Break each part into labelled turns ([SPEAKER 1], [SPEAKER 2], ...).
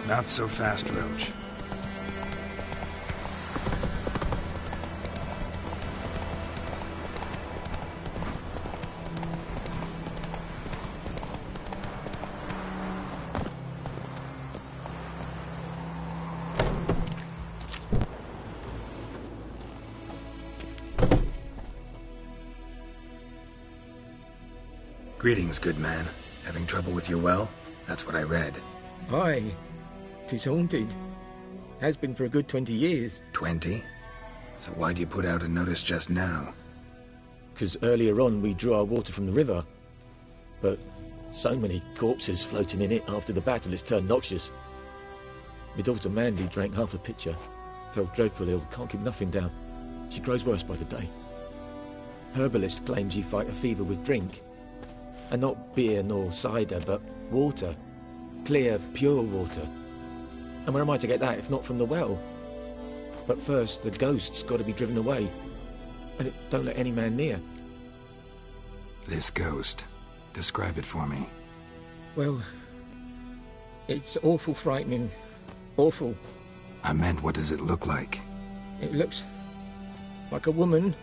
[SPEAKER 1] Not so fast, Roach. Greetings, good man. Having trouble with your well? That's what I read.
[SPEAKER 2] Aye. 'Tis haunted. Has been for a good 20 years.
[SPEAKER 1] 20? So why do you put out a notice just now?
[SPEAKER 2] 'Cause earlier on we drew our water from the river. But so many corpses floating in it after the battle it's turned noxious. My daughter Mandy drank half a pitcher. Felt dreadful ill, can't keep nothing down. She grows worse by the day. Herbalist claims you fight a fever with drink. And not beer nor cider, but water. Clear, pure water. And where am I to get that if not from the well? But first, the ghost's got to be driven away. And it don't let any man near.
[SPEAKER 1] This ghost. Describe it for me.
[SPEAKER 2] Well, it's awful frightening. Awful.
[SPEAKER 1] I meant, what does it look like?
[SPEAKER 2] It looks like a woman,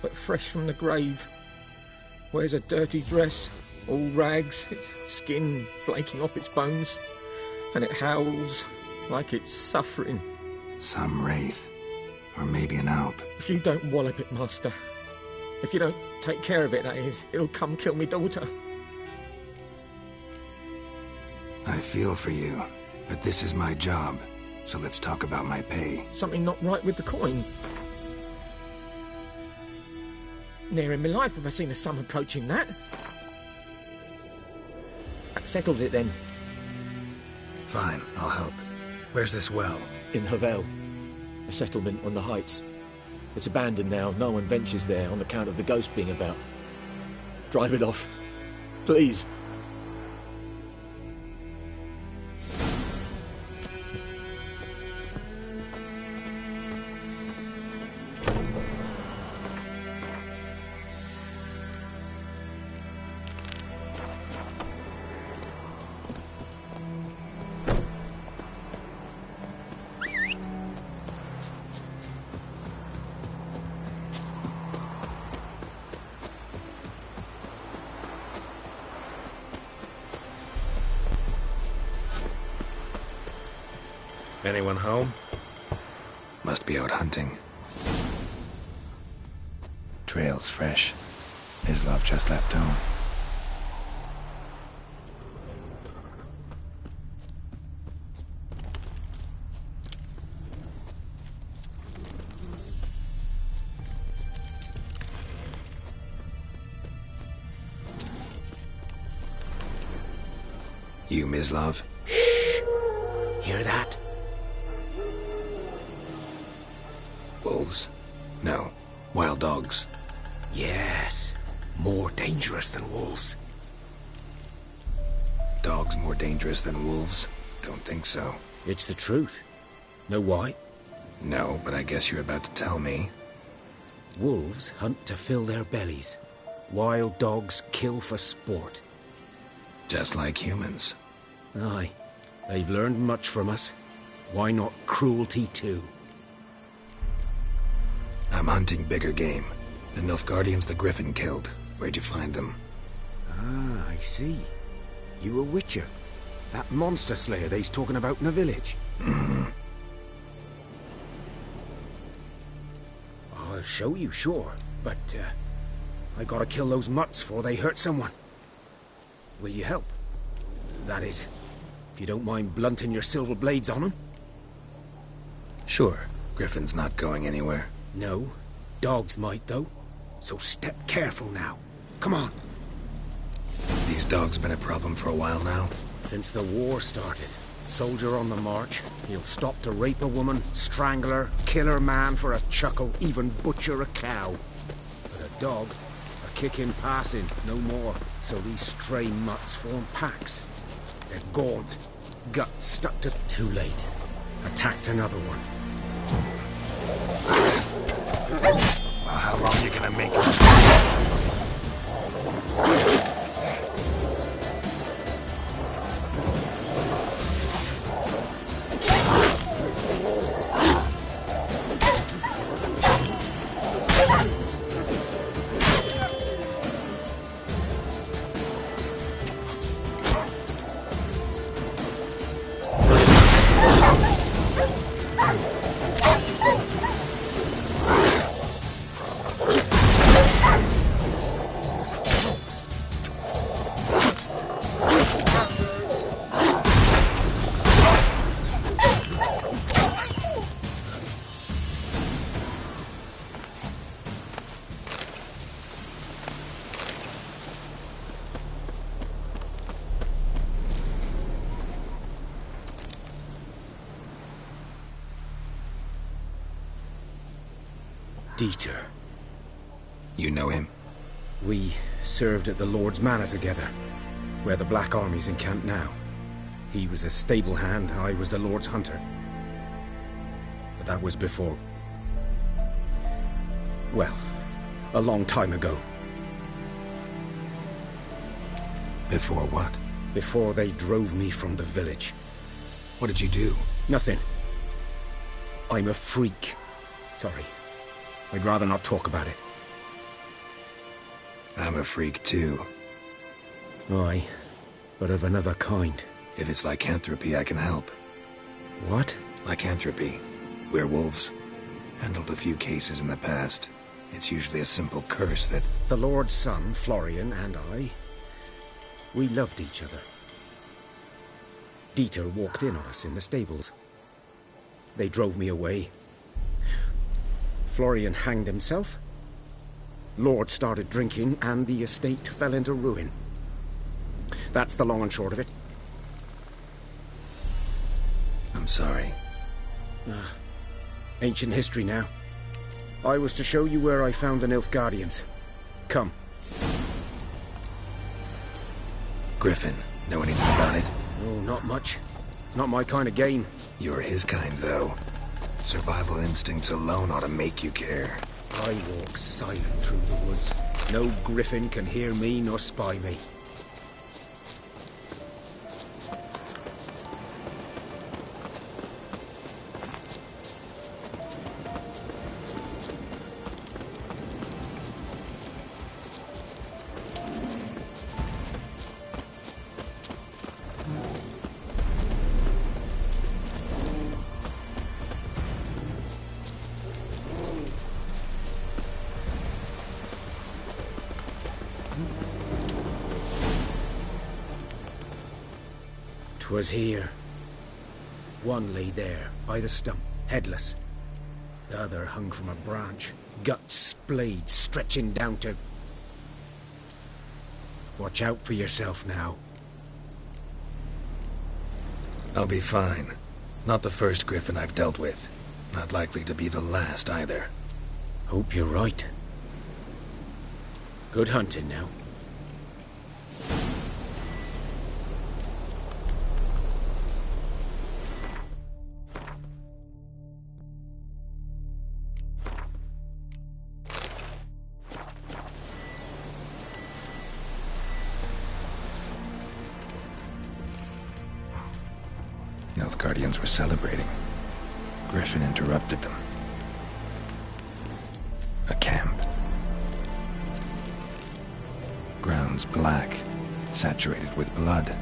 [SPEAKER 2] but fresh from the grave. Wears a dirty dress, all rags, its skin flaking off its bones, and it howls like it's suffering.
[SPEAKER 1] Some wraith. Or maybe an alp.
[SPEAKER 2] If you don't wallop it, Master, if you don't take care of it, that is, it'll come kill me daughter.
[SPEAKER 1] I feel for you, but this is my job, so let's talk about my pay.
[SPEAKER 2] Something not right with the coin. Ne'er in my life have I seen a sum approaching that. That settles it then.
[SPEAKER 1] Fine, I'll help. Where's this well?
[SPEAKER 2] In Havel, a settlement on the heights. It's abandoned now, no one ventures there on account of the ghost being about. Drive it off, please.
[SPEAKER 1] Anyone home? Must be out hunting. Trail's fresh. His love just left home. You, Mislav?
[SPEAKER 3] Shh! Hear that?
[SPEAKER 1] Wolves? No. Wild dogs.
[SPEAKER 3] Yes. More dangerous than wolves.
[SPEAKER 1] Dogs more dangerous than wolves? Don't think so.
[SPEAKER 3] It's the truth. Know why?
[SPEAKER 1] No, but I guess you're about to tell me.
[SPEAKER 3] Wolves hunt to fill their bellies. Wild dogs kill for sport.
[SPEAKER 1] Just like humans.
[SPEAKER 3] Aye. They've learned much from us. Why not cruelty too?
[SPEAKER 1] I'm hunting bigger game. The Nilfgaardians the Griffin killed. Where'd you find them?
[SPEAKER 3] Ah, I see. You a witcher. That monster slayer they's talking about in the village.
[SPEAKER 1] Mm-hmm.
[SPEAKER 3] I'll show you, sure. But, I gotta kill those mutts before they hurt someone. Will you help? That is, if you don't mind blunting your silver blades on them.
[SPEAKER 1] Sure. Griffin's not going anywhere.
[SPEAKER 3] No. Dogs might, though. So step careful now. Come on.
[SPEAKER 1] These dogs been a problem for a while now?
[SPEAKER 3] Since the war started. Soldier on the march. He'll stop to rape a woman, strangle her, kill her man for a chuckle, even butcher a cow. But a dog, a kick in passing, no more. So these stray mutts form packs. They're gaunt, guts stuck to... Too late. Attacked another one.
[SPEAKER 1] Well, how long are you gonna make it?
[SPEAKER 3] Dieter.
[SPEAKER 1] You know him?
[SPEAKER 3] We served at the Lord's Manor together, where the Black Army's encamped now. He was a stable hand, I was the Lord's hunter. But that was before... well, a long time ago.
[SPEAKER 1] Before what?
[SPEAKER 3] Before they drove me from the village.
[SPEAKER 1] What did you do?
[SPEAKER 3] Nothing. I'm a freak. Sorry. I'd rather not talk about it.
[SPEAKER 1] I'm a freak too.
[SPEAKER 3] Aye, but of another kind.
[SPEAKER 1] If it's lycanthropy, I can help.
[SPEAKER 3] What?
[SPEAKER 1] Lycanthropy. Werewolves. Handled a few cases in the past. It's usually a simple curse that...
[SPEAKER 3] The Lord's son, Florian, and I... we loved each other. Dieter walked in on us in the stables. They drove me away. Florian hanged himself. Lord started drinking, and the estate fell into ruin. That's the long and short of it.
[SPEAKER 1] I'm sorry.
[SPEAKER 3] Ancient history now. I was to show you where I found the Nilfgaardians. Come.
[SPEAKER 1] Griffin, know anything about it?
[SPEAKER 3] Oh, not much. It's not my kind of game.
[SPEAKER 1] You're his kind, though. Survival instincts alone ought to make you care.
[SPEAKER 3] I walk silent through the woods. No griffin can hear me nor spy me. Was here. One lay there, by the stump, headless. The other hung from a branch, guts splayed, stretching down to... Watch out for yourself now.
[SPEAKER 1] I'll be fine. Not the first griffin I've dealt with. Not likely to be the last, either.
[SPEAKER 3] Hope you're right. Good hunting now.
[SPEAKER 1] Nilfgaardians were celebrating. Griffin interrupted them. A camp. Grounds black, saturated with blood.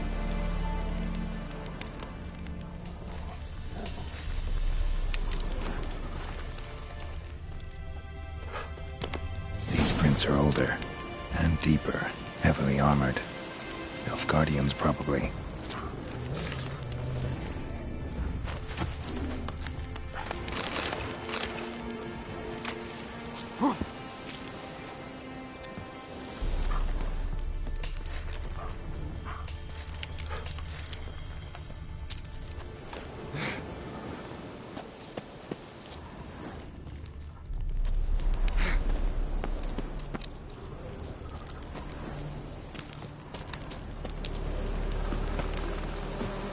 [SPEAKER 1] These prints are older and deeper, heavily armored. Nilfgaardians, probably.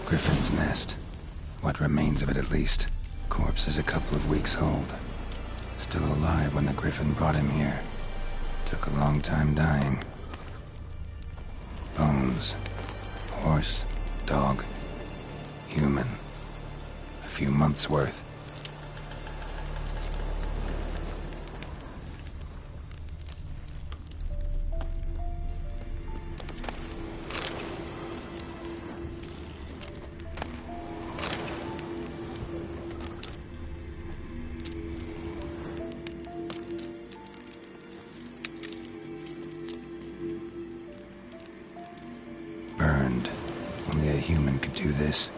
[SPEAKER 1] Griffin's nest. What remains of it, at least. Corpse is a couple of weeks old. Still alive when the Griffin brought him here. Took a long time dying. Bones. Horse. Dog. Human. A few months' worth. Burned. Only a human could do this.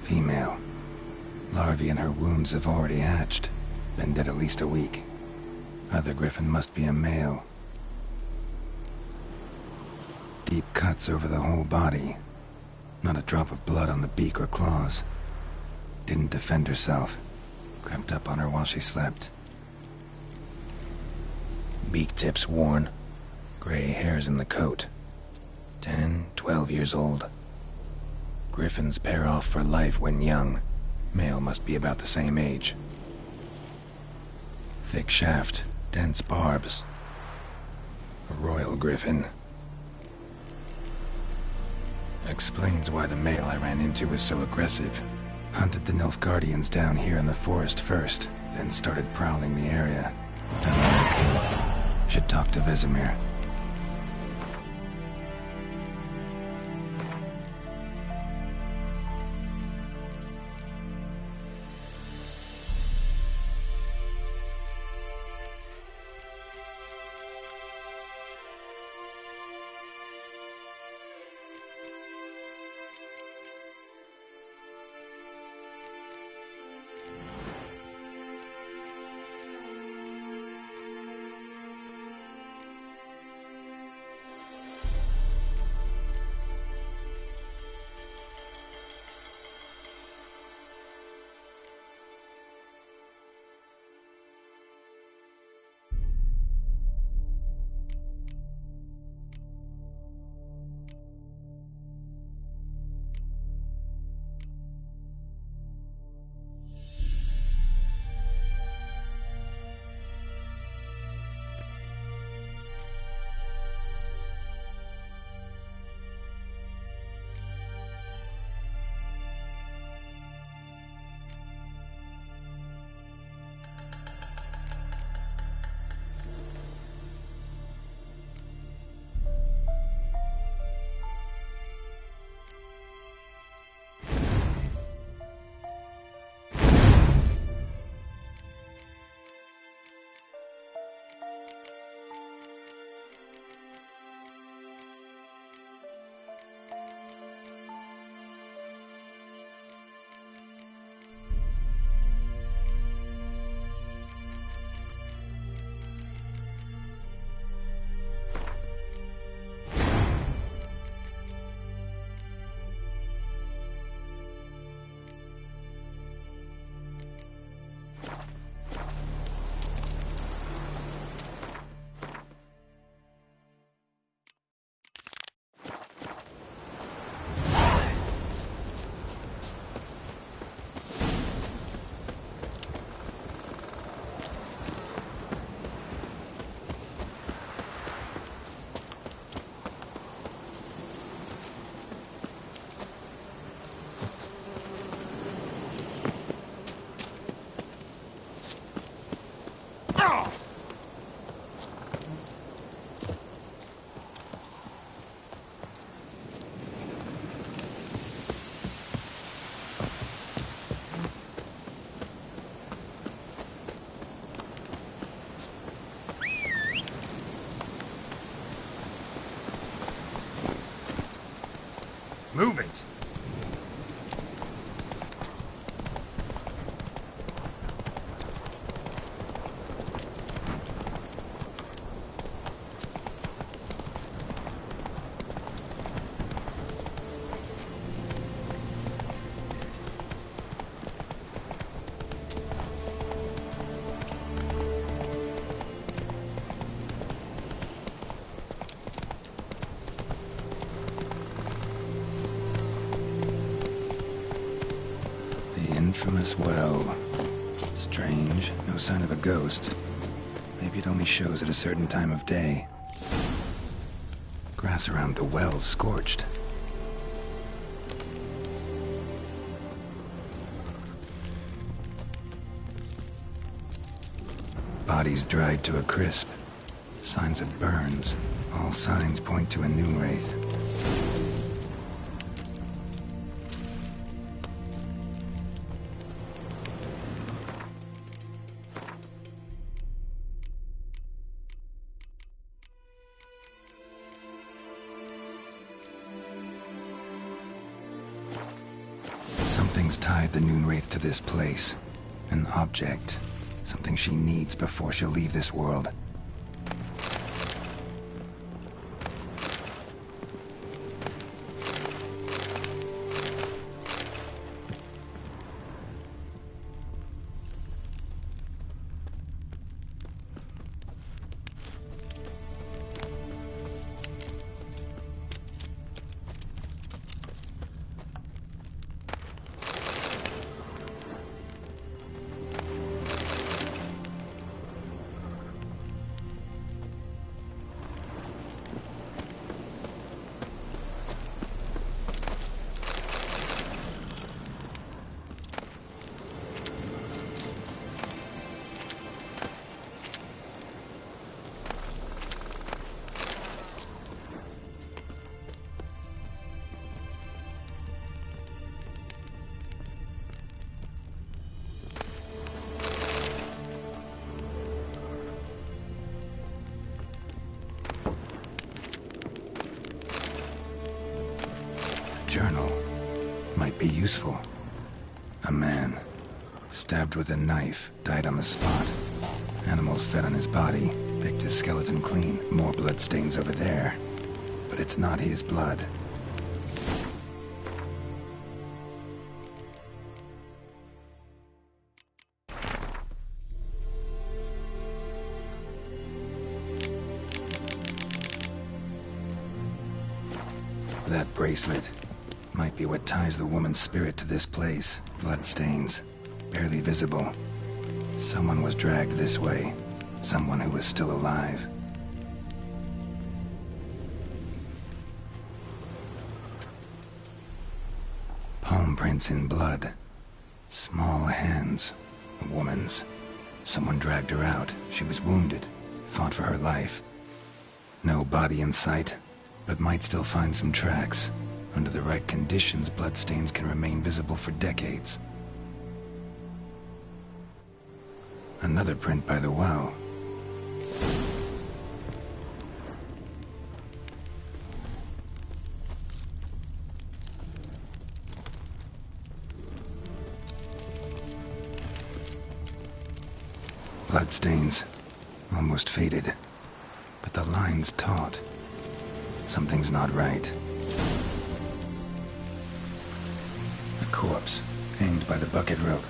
[SPEAKER 1] Female. Larvae in her wounds have already hatched. Been dead at least a week. Other griffin must be a male. Deep cuts over the whole body. Not a drop of blood on the beak or claws. Didn't defend herself. Crept up on her while she slept. Beak tips worn. Gray hairs in the coat. 10, 12 years old. Griffins pair off for life when young. Male must be about the same age. Thick shaft, dense barbs. A royal griffin. Explains why the male I ran into was so aggressive. Hunted the Nilfgaardians down here in the forest first, then started prowling the area. Done what I could. Should talk to Vesemir.
[SPEAKER 3] Move it!
[SPEAKER 1] Infamous well. Strange, no sign of a ghost. Maybe it only shows at a certain time of day. Grass around the well's scorched. Bodies dried to a crisp. Signs of burns. All signs point to a noon wraith. Something's tied the noon wraith to this place. An object. Something she needs before she'll leave this world. Journal might be useful. A man, stabbed with a knife, died on the spot. Animals fed on his body, picked his skeleton clean. More bloodstains over there. But it's not his blood. That bracelet might be what ties the woman's spirit to this place. Bloodstains, barely visible. Someone was dragged this way. Someone who was still alive. Palm prints in blood. Small hands. A woman's. Someone dragged her out. She was wounded. Fought for her life. No body in sight, but might still find some tracks. Under the right conditions, bloodstains can remain visible for decades. Another print by the well. Bloodstains, almost faded, but the line's taut. Something's not right. A corpse, hanged by the bucket rope.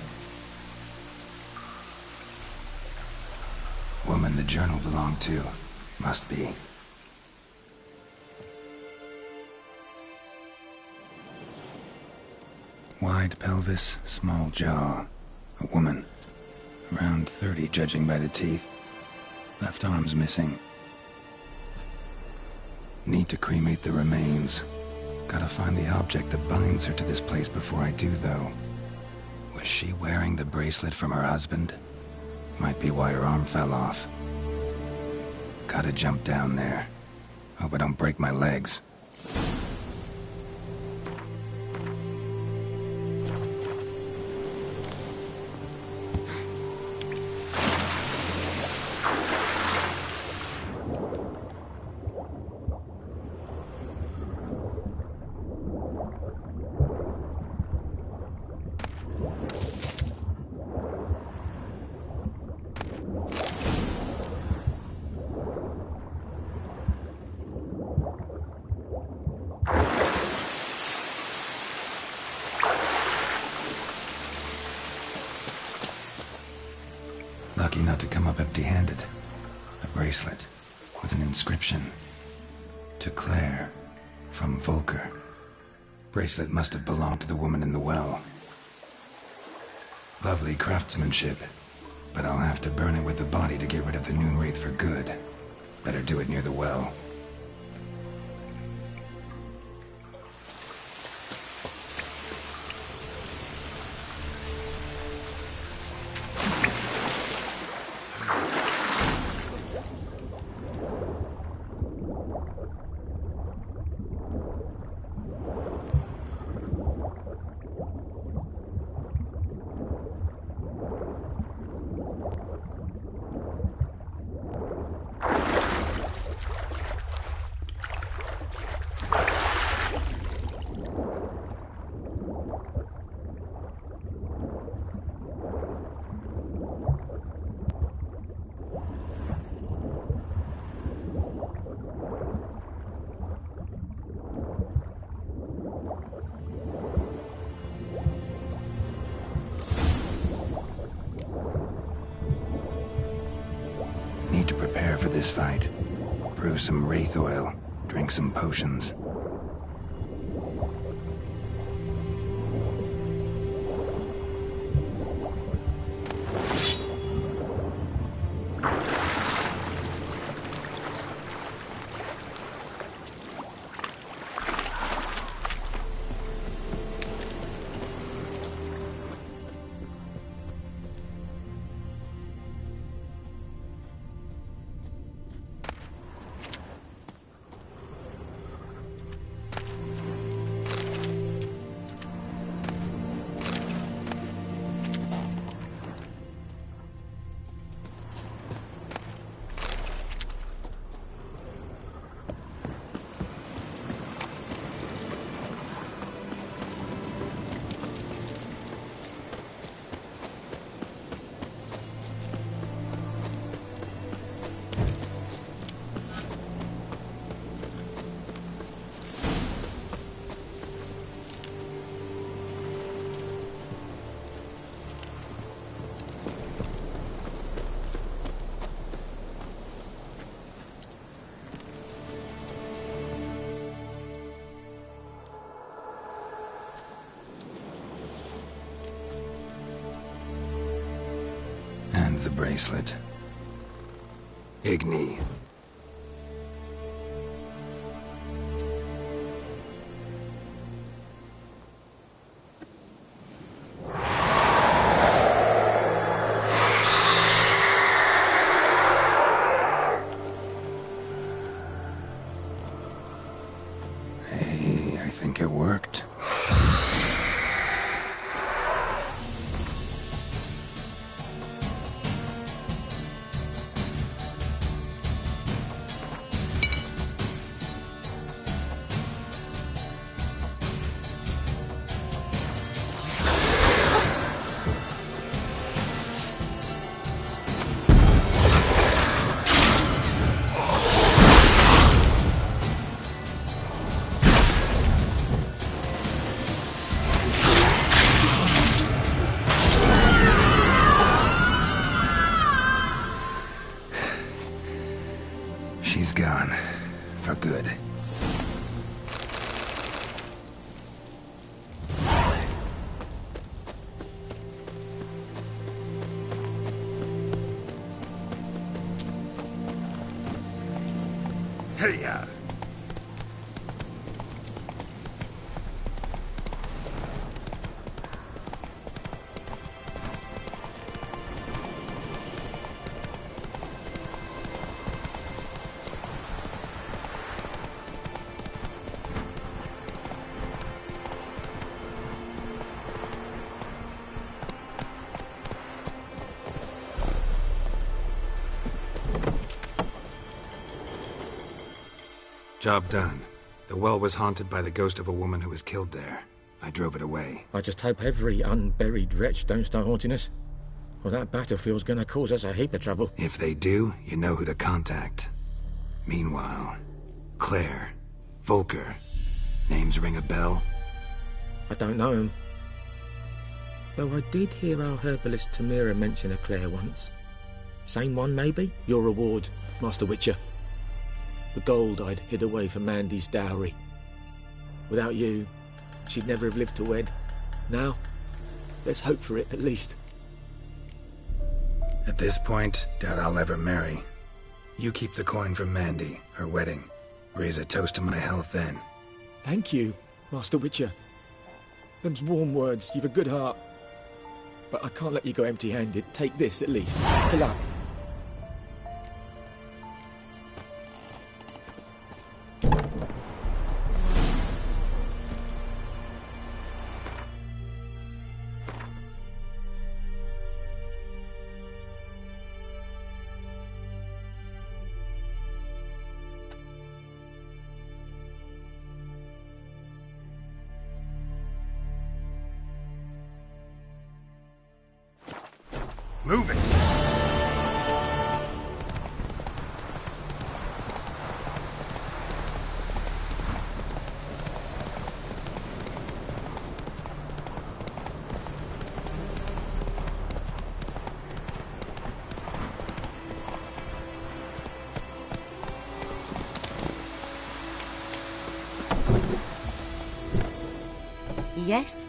[SPEAKER 1] Woman the journal belonged to. Must be. Wide pelvis, small jaw. A woman. Around 30, judging by the teeth. Left arm's missing. Need to cremate the remains. Gotta find the object that binds her to this place before I do, though. Was she wearing the bracelet from her husband? Might be why her arm fell off. Gotta jump down there. Hope I don't break my legs. Lucky not to come up empty-handed. A bracelet with an inscription. To Claire, from Volker. Bracelet must have belonged to the woman in the well. Lovely craftsmanship, but I'll have to burn it with the body to get rid of the Noonwraith for good. Better do it near the well. this fight. Brew some wraith oil, drink some potions. And the bracelet. Igni. Hey, I think it worked. She's gone. For good. Hey-ya! Job done. The well was haunted by the ghost of a woman who was killed there. I drove it away.
[SPEAKER 2] I just hope every unburied wretch don't start haunting us. Well, that battlefield's gonna cause us a heap of trouble.
[SPEAKER 1] If they do, you know who to contact. Meanwhile, Claire, Volker. Names ring a bell?
[SPEAKER 2] I don't know him. Though I did hear our herbalist Tamira mention a Claire once. Same one, maybe? Your reward, Master Witcher. The gold I'd hid away for Mandy's dowry. Without you, she'd never have lived to wed. Now, there's hope for it, at least.
[SPEAKER 1] At this point, doubt I'll ever marry. You keep the coin from Mandy, her wedding. Raise a toast to my health then.
[SPEAKER 2] Thank you, Master Witcher. Them's warm words, you've a good heart. But I can't let you go empty-handed. Take this, at least. For luck.
[SPEAKER 1] Move it!
[SPEAKER 4] Yes?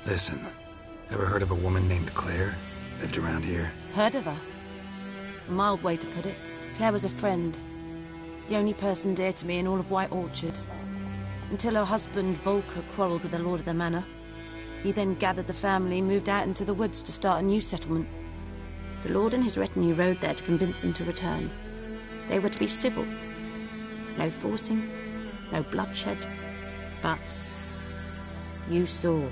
[SPEAKER 1] Listen, ever heard of a woman named Claire? Lived around here?
[SPEAKER 4] Heard of her? A mild way to put it. Claire was a friend. The only person dear to me in all of White Orchard. Until her husband, Volker, quarrelled with the lord of the manor. He then gathered the family and moved out into the woods to start a new settlement. The lord and his retinue rode there to convince them to return. They were to be civil. No forcing, no bloodshed. But you saw.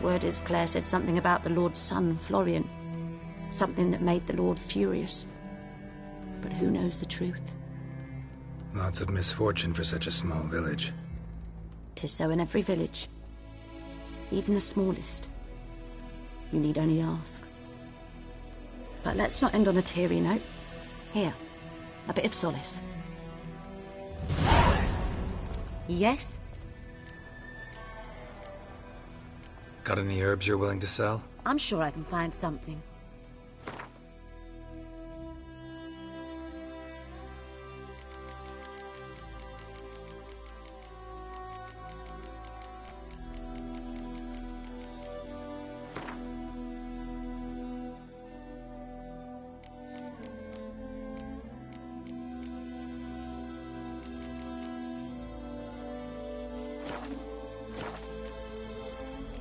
[SPEAKER 4] Word is Claire said something about the lord's son, Florian. Something that made the lord furious. But who knows the truth?
[SPEAKER 1] Lots of misfortune for such a small village.
[SPEAKER 4] 'Tis so in every village. Even the smallest. You need only ask. But let's not end on a teary note. Here, a bit of solace. Yes?
[SPEAKER 1] Got any herbs you're willing to sell?
[SPEAKER 4] I'm sure I can find something.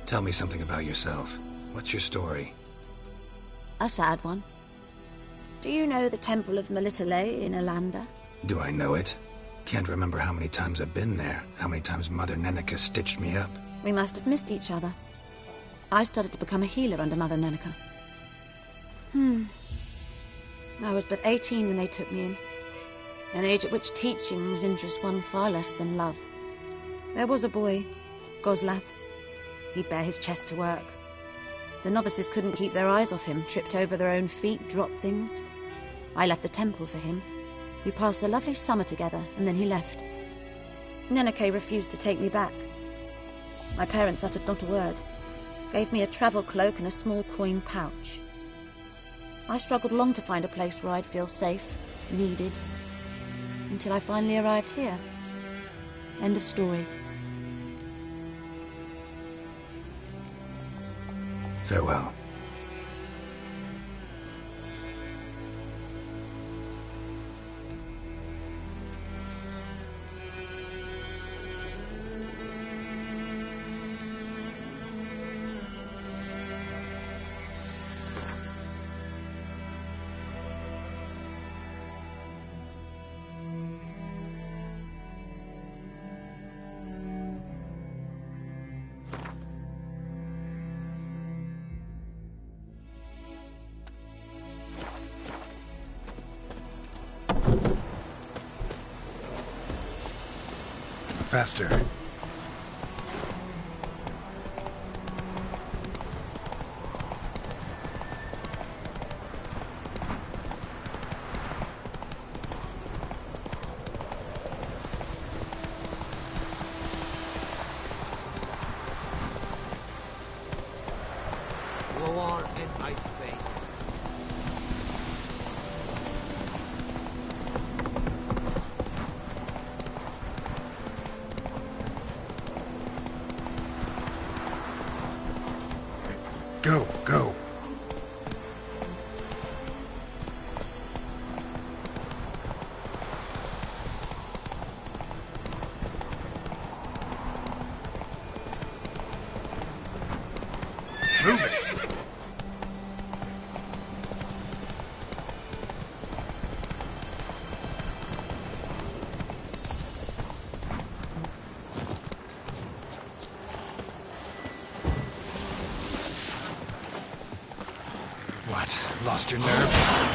[SPEAKER 1] Tell me something about yourself. What's your story?
[SPEAKER 4] A sad one. Do you know the Temple of Melitele in Alanda?
[SPEAKER 1] Do I know it? Can't remember how many times I've been there, how many times Mother Neneka stitched me up.
[SPEAKER 4] We must have missed each other. I started to become a healer under Mother Neneka. I was but 18 when they took me in. An age at which teachings interest one far less than love. There was a boy, Goslav. He'd bare his chest to work. The novices couldn't keep their eyes off him, tripped over their own feet, dropped things. I left the temple for him. We passed a lovely summer together, and then he left. Neneke refused to take me back. My parents uttered not a word. Gave me a travel cloak and a small coin pouch. I struggled long to find a place where I'd feel safe, needed, until I finally arrived here. End of story.
[SPEAKER 1] Farewell. Faster.
[SPEAKER 3] Go on, and I think.
[SPEAKER 1] Go, go. Move it. What? Lost your nerve?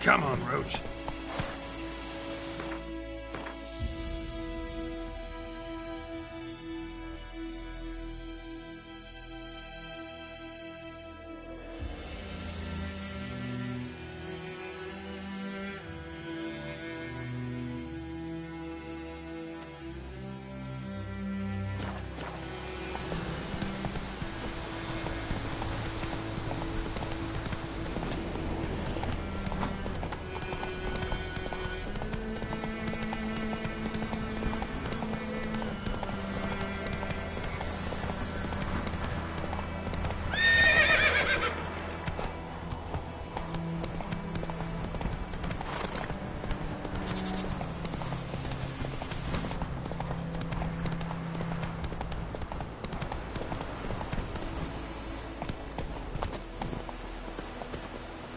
[SPEAKER 5] Come on, Roach.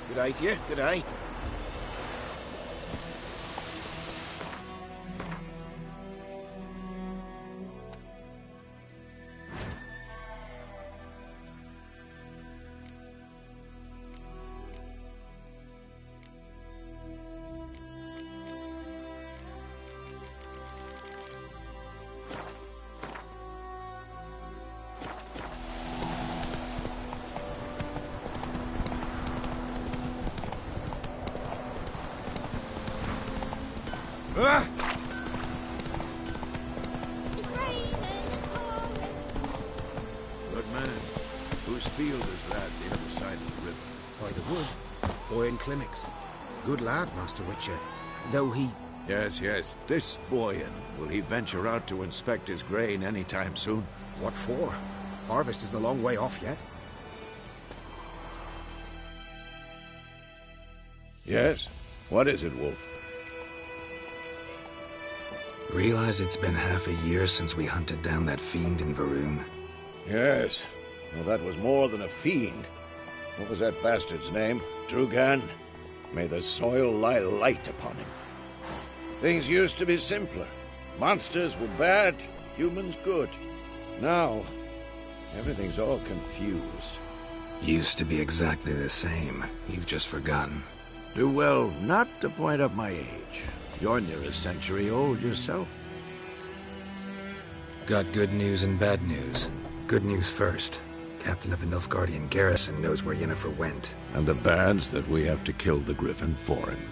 [SPEAKER 3] Good day to you. Good day.
[SPEAKER 6] It's raining and pouring.
[SPEAKER 7] Good man. Whose field is that, the other side of the river?
[SPEAKER 3] By the wood. Boy in clinics. Good lad, Master Witcher. Though he...
[SPEAKER 7] Yes, yes. This Boyan. Will he venture out to inspect his grain any time soon?
[SPEAKER 3] What for? Harvest is a long way off yet.
[SPEAKER 7] Yes. What is it, Wolf?
[SPEAKER 1] Realize it's been half a year since we hunted down that fiend in Varun?
[SPEAKER 7] Yes. Well, that was more than a fiend. What was that bastard's name? Drugan? May the soil lie light upon him. Things used to be simpler. Monsters were bad, humans good. Now, everything's all confused.
[SPEAKER 1] Used to be exactly the same. You've just forgotten.
[SPEAKER 7] Do well not to point up my age. You're near a century old yourself.
[SPEAKER 1] Got good news and bad news. Good news first. Captain of the Nilfgaardian garrison knows where Yennefer went.
[SPEAKER 7] And the bad's that we have to kill the Griffin for him.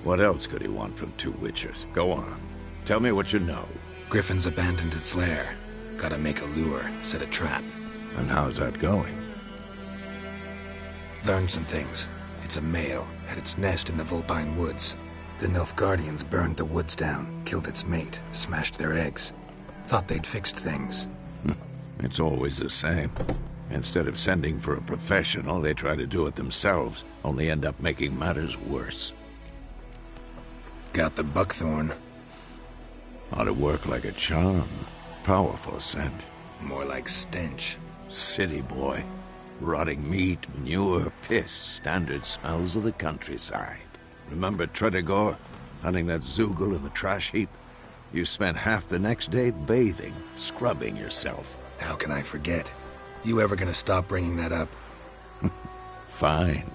[SPEAKER 7] What else could he want from two Witchers? Go on. Tell me what you know.
[SPEAKER 1] Griffin's abandoned its lair. Gotta make a lure, set a trap.
[SPEAKER 7] And how's that going?
[SPEAKER 1] Learned some things. It's a male, had its nest in the Vulpine Woods. The Nilfgaardians burned the woods down, killed its mate, smashed their eggs. Thought they'd fixed things.
[SPEAKER 7] It's always the same. Instead of sending for a professional, they try to do it themselves, only end up making matters worse.
[SPEAKER 1] Got the buckthorn.
[SPEAKER 7] Ought to work like a charm. Powerful scent.
[SPEAKER 1] More like stench.
[SPEAKER 7] City boy. Rotting meat, manure, piss, standard smells of the countryside. Remember Tredegor? Hunting that Zoogle in the trash heap? You spent half the next day bathing, scrubbing yourself.
[SPEAKER 1] How can I forget? You ever gonna stop bringing that up?
[SPEAKER 7] Fine.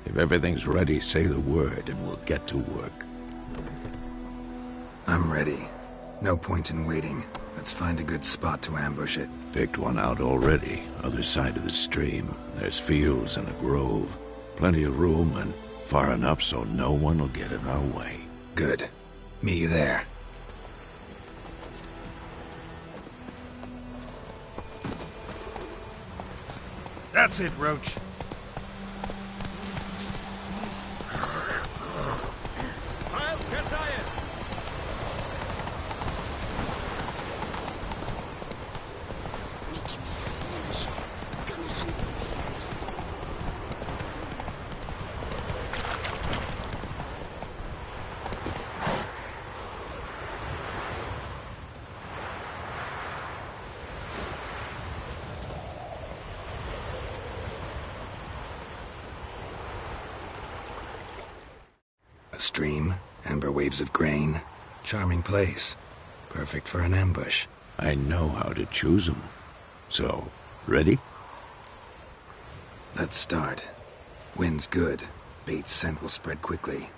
[SPEAKER 7] If everything's ready, say the word and we'll get to work.
[SPEAKER 1] I'm ready. No point in waiting. Let's find a good spot to ambush it.
[SPEAKER 7] Picked one out already, other side of the stream. There's fields and a grove. Plenty of room and far enough so no one will get in our way.
[SPEAKER 1] Good. Meet you there.
[SPEAKER 5] That's it, Roach.
[SPEAKER 6] Making me a slingshot. Gonna hunt raiders.
[SPEAKER 1] A stream, amber waves of grain. Charming place. Perfect for an ambush.
[SPEAKER 7] I know how to choose them. So, ready?
[SPEAKER 1] Let's start. Wind's good. bait's scent will spread quickly.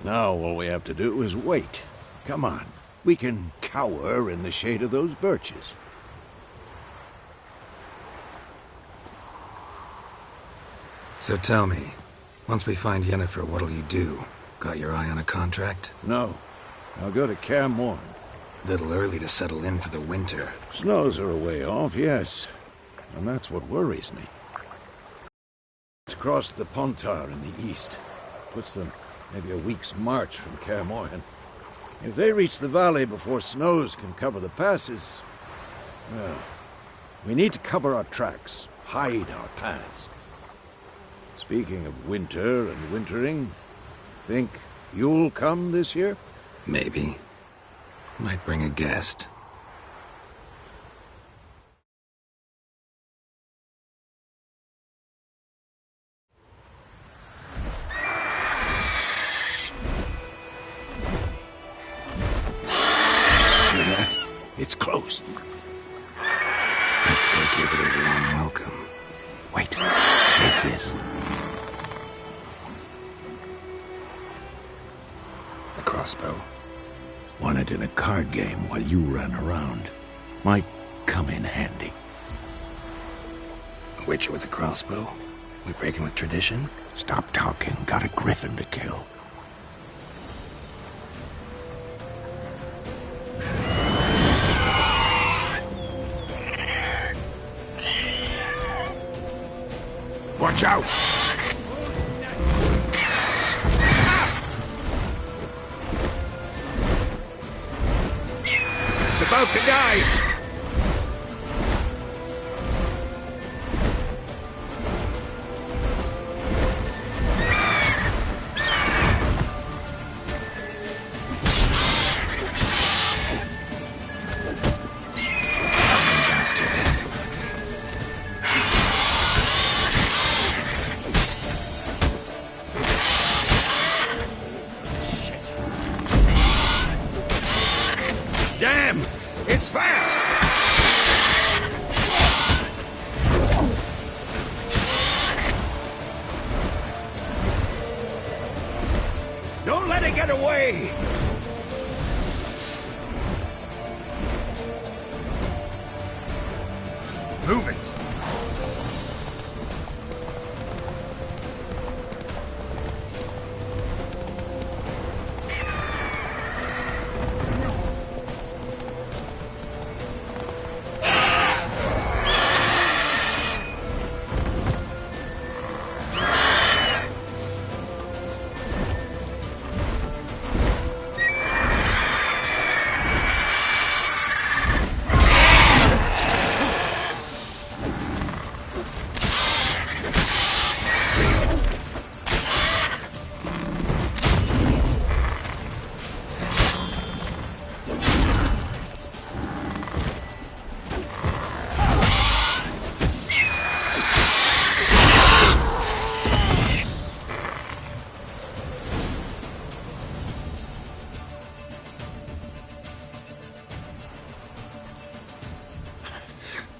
[SPEAKER 7] Now all we have to do is wait. Come on. We can cower in the shade of those birches.
[SPEAKER 1] So tell me, once we find Yennefer, what'll you do? Got your eye on a contract?
[SPEAKER 7] No. I'll go to Kaer Morhen.
[SPEAKER 1] Little early to settle in for the winter.
[SPEAKER 7] Snows are a way off, yes. And that's what worries me. It's crossed the Pontar in the east. Puts them maybe a week's march from Kaer Morhen. If they reach the valley before snows can cover the passes, well, we need to cover our tracks, hide our paths. Speaking of winter and wintering, think you'll come this year?
[SPEAKER 1] Maybe. Might bring a guest.
[SPEAKER 7] Hear that? It's close.
[SPEAKER 1] Let's go give it a warm welcome.
[SPEAKER 7] Wait, take this.
[SPEAKER 1] A crossbow.
[SPEAKER 7] Won it in a card game while you ran around. Might come in handy.
[SPEAKER 1] A witcher with a crossbow? We breaking with tradition?
[SPEAKER 7] Stop talking. Got a griffin to kill. Watch out! It's about to dive! Damn! It's fast! Don't let it get away!
[SPEAKER 5] Move it!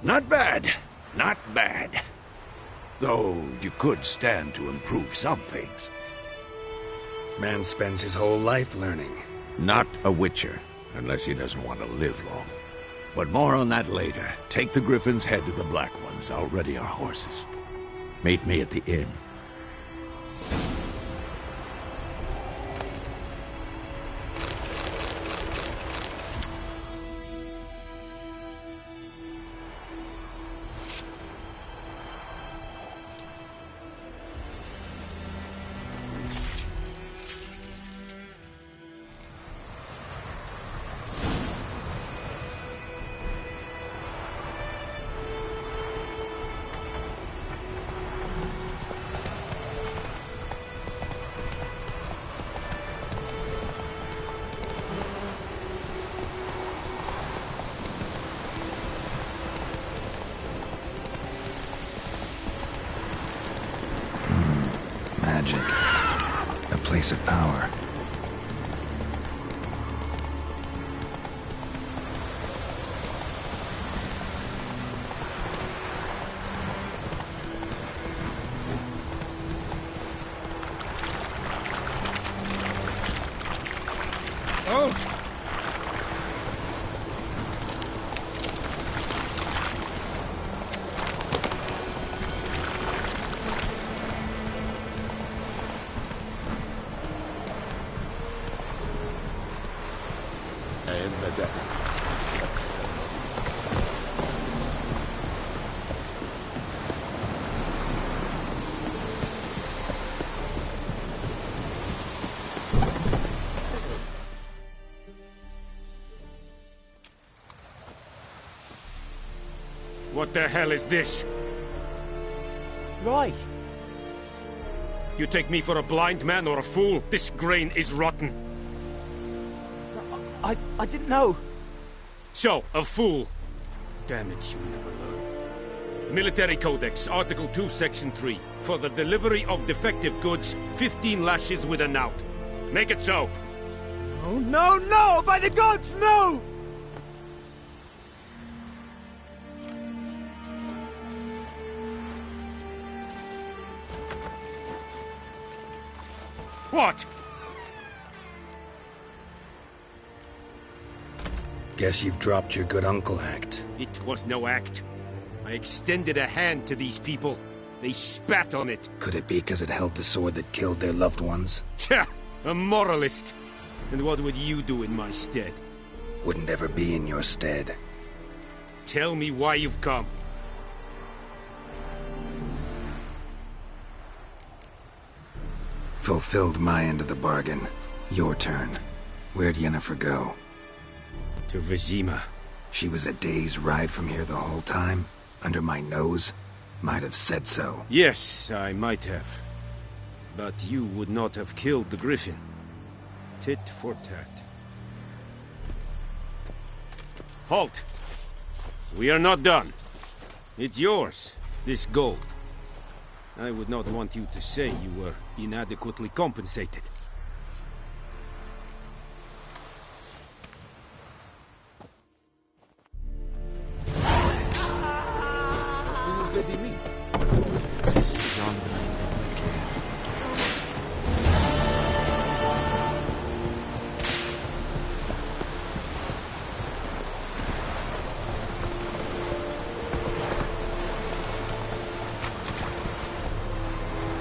[SPEAKER 7] Not bad. Not bad. Though you could stand to improve some things.
[SPEAKER 1] Man spends his whole life learning.
[SPEAKER 7] Not a witcher, unless he doesn't want to live long. But more on that later. Take the Griffin's head to the Black Ones. I'll ready our horses. Meet me at the inn.
[SPEAKER 1] Magic. A place of power.
[SPEAKER 3] What the hell is this?
[SPEAKER 8] Right.
[SPEAKER 3] You take me for a blind man or a fool? This grain is rotten.
[SPEAKER 8] I didn't know.
[SPEAKER 3] So, a fool. Damn it, you never learn. Military Codex, Article 2, Section 3. For the delivery of defective goods, 15 lashes with a knout. Make it so.
[SPEAKER 8] Oh, no, no! By the gods, no!
[SPEAKER 3] What?
[SPEAKER 1] Guess you've dropped your good uncle act.
[SPEAKER 3] It was no act. I extended a hand to these people. They spat on it.
[SPEAKER 1] Could it be because it held the sword that killed their loved ones?
[SPEAKER 3] Tja! A moralist. And what would you do in my stead?
[SPEAKER 1] Wouldn't ever be in your stead.
[SPEAKER 3] Tell me why you've come.
[SPEAKER 1] Fulfilled my end of the bargain. Your turn. Where'd Yennefer go?
[SPEAKER 3] To Vizima.
[SPEAKER 1] She was a day's ride from here the whole time? Under my nose? Might have said so.
[SPEAKER 3] Yes, I might have. But you would not have killed the Griffin. Tit for tat. Halt! We are not done. It's yours, this gold. I would not want you to say you were inadequately compensated.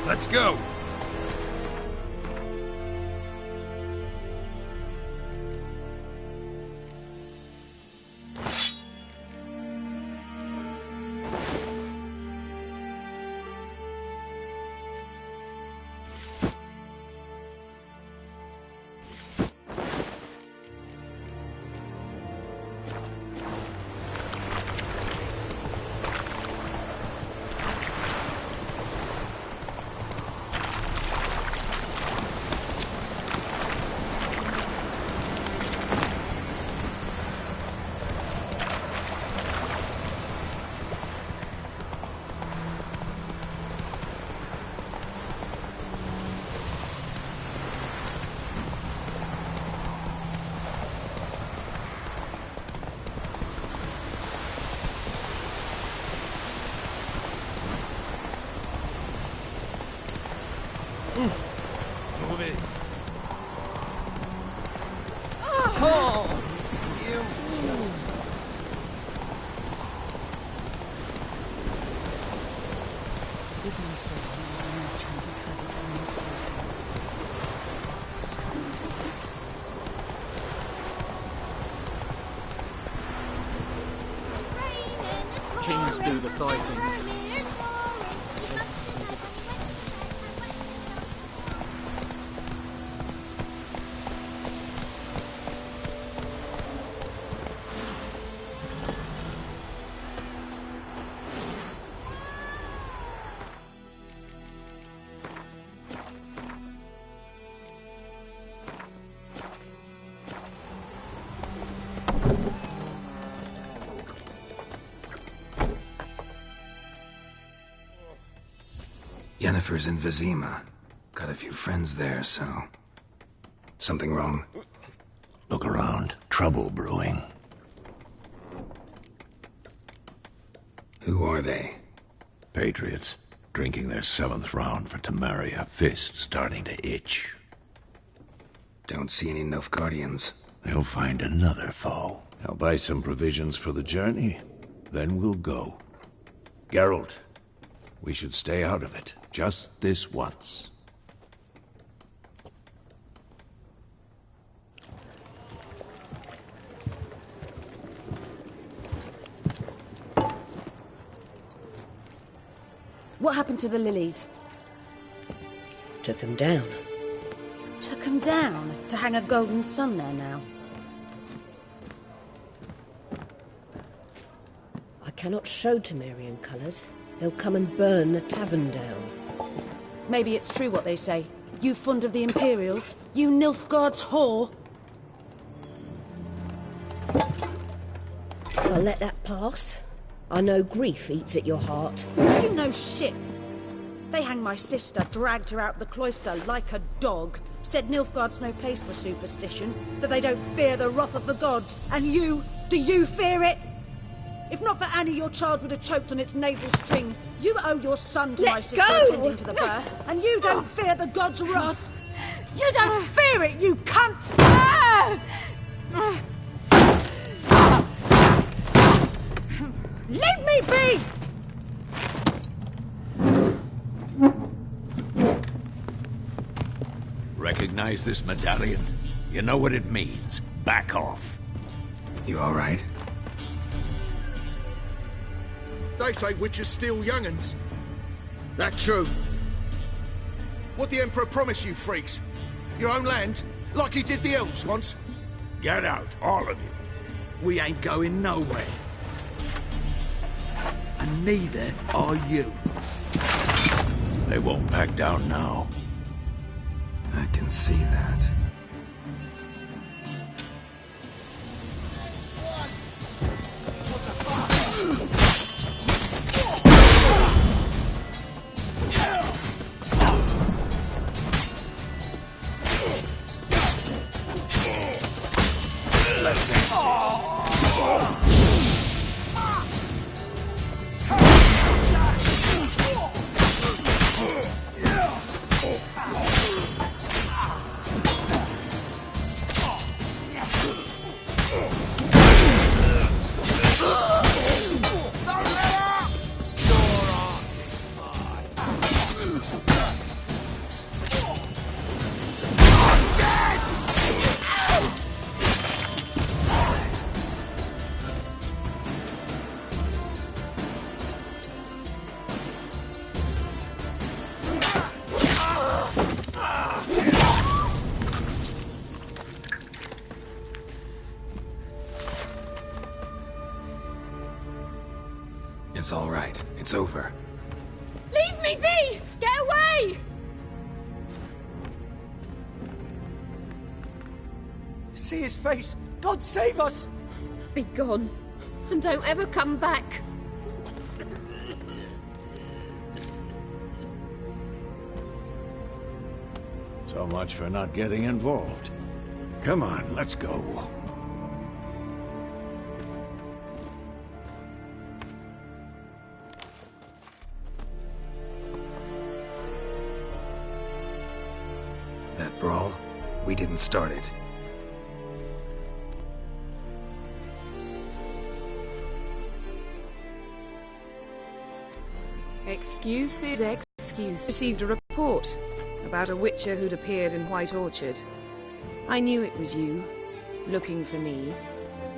[SPEAKER 5] Let's go! Move it.
[SPEAKER 2] Kings do the fighting.
[SPEAKER 1] Yennefer's in Vizima. Got a few friends there, so... Something wrong?
[SPEAKER 7] Look around. Trouble brewing.
[SPEAKER 1] Who are they?
[SPEAKER 7] Patriots. Drinking their 7th round for Temeria. Fist starting to itch.
[SPEAKER 1] Don't see any Nilfgaardians.
[SPEAKER 7] They'll find another foe. I'll buy some provisions for the journey. Then we'll go. Geralt, we should stay out of it. Just this once.
[SPEAKER 4] What happened to the lilies?
[SPEAKER 9] Took him down.
[SPEAKER 4] Took them down to hang a golden sun there now.
[SPEAKER 9] I cannot show Temerian colours. They'll come and burn the tavern down.
[SPEAKER 4] Maybe it's true what they say. You fond of the Imperials? You Nilfgaard's whore?
[SPEAKER 9] I'll let that pass. I know grief eats at your heart.
[SPEAKER 4] You know shit. They hanged my sister, dragged her out the cloister like a dog. Said Nilfgaard's no place for superstition, that they don't fear the wrath of the gods. And you? Do you fear it? If not for Annie, your child would have choked on its navel string. You owe your son to my sister attending to the birth, and you don't fear the gods' wrath. You don't fear it, you cunt! Leave me be!
[SPEAKER 5] Recognize this medallion? You know what it means. Back off.
[SPEAKER 1] You all right?
[SPEAKER 10] They say witches steal young'uns. That true? What the Emperor promised you, freaks? Your own land? Like he did the elves once?
[SPEAKER 5] Get out, all of you.
[SPEAKER 10] We ain't going nowhere. And neither are you.
[SPEAKER 5] They won't back down now.
[SPEAKER 1] I can see that.
[SPEAKER 5] Let's end this.
[SPEAKER 1] It's all right. It's over.
[SPEAKER 6] Leave me be! Get away!
[SPEAKER 8] See his face! God save us!
[SPEAKER 6] Be gone. And don't ever come back.
[SPEAKER 7] So much for not getting involved. Come on, let's go.
[SPEAKER 1] That brawl, we didn't start it.
[SPEAKER 11] Excuses. Received a report about a witcher who'd appeared in White Orchard. I knew it was you, looking for me.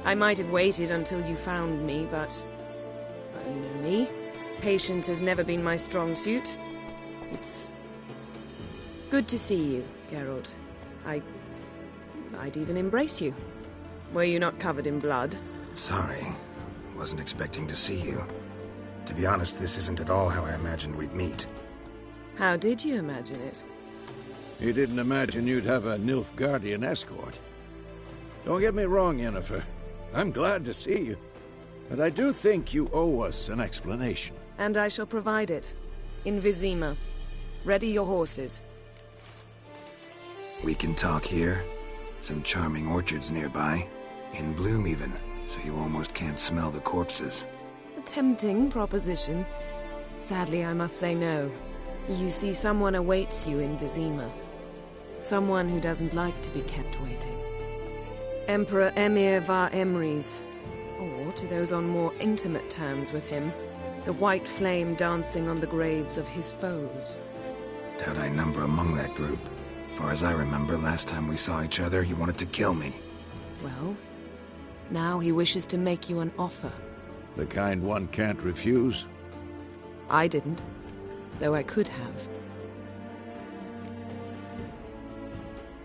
[SPEAKER 11] I might have waited until you found me, but... well, you know me. Patience has never been my strong suit. It's... good to see you, Geralt. I'd even embrace you. Were you not covered in blood?
[SPEAKER 1] Sorry. Wasn't expecting to see you. To be honest, this isn't at all how I imagined we'd meet.
[SPEAKER 11] How did you imagine it?
[SPEAKER 7] You didn't imagine you'd have a Nilfgaardian escort. Don't get me wrong, Yennefer. I'm glad to see you. But I do think you owe us an explanation.
[SPEAKER 11] And I shall provide it. In Vizima. Ready your horses.
[SPEAKER 1] We can talk here. Some charming orchards nearby. In bloom even, so you almost can't smell the corpses.
[SPEAKER 11] A tempting proposition. Sadly, I must say no. You see, someone awaits you in Vizima. Someone who doesn't like to be kept waiting. Emperor Emir var Emrys. Or, to those on more intimate terms with him, the white flame dancing on the graves of his foes.
[SPEAKER 1] Doubt I number among that group. Far as I remember, last time we saw each other, he wanted to kill me.
[SPEAKER 11] Well, now he wishes to make you an offer.
[SPEAKER 7] The kind one can't refuse?
[SPEAKER 11] I didn't. though I could have.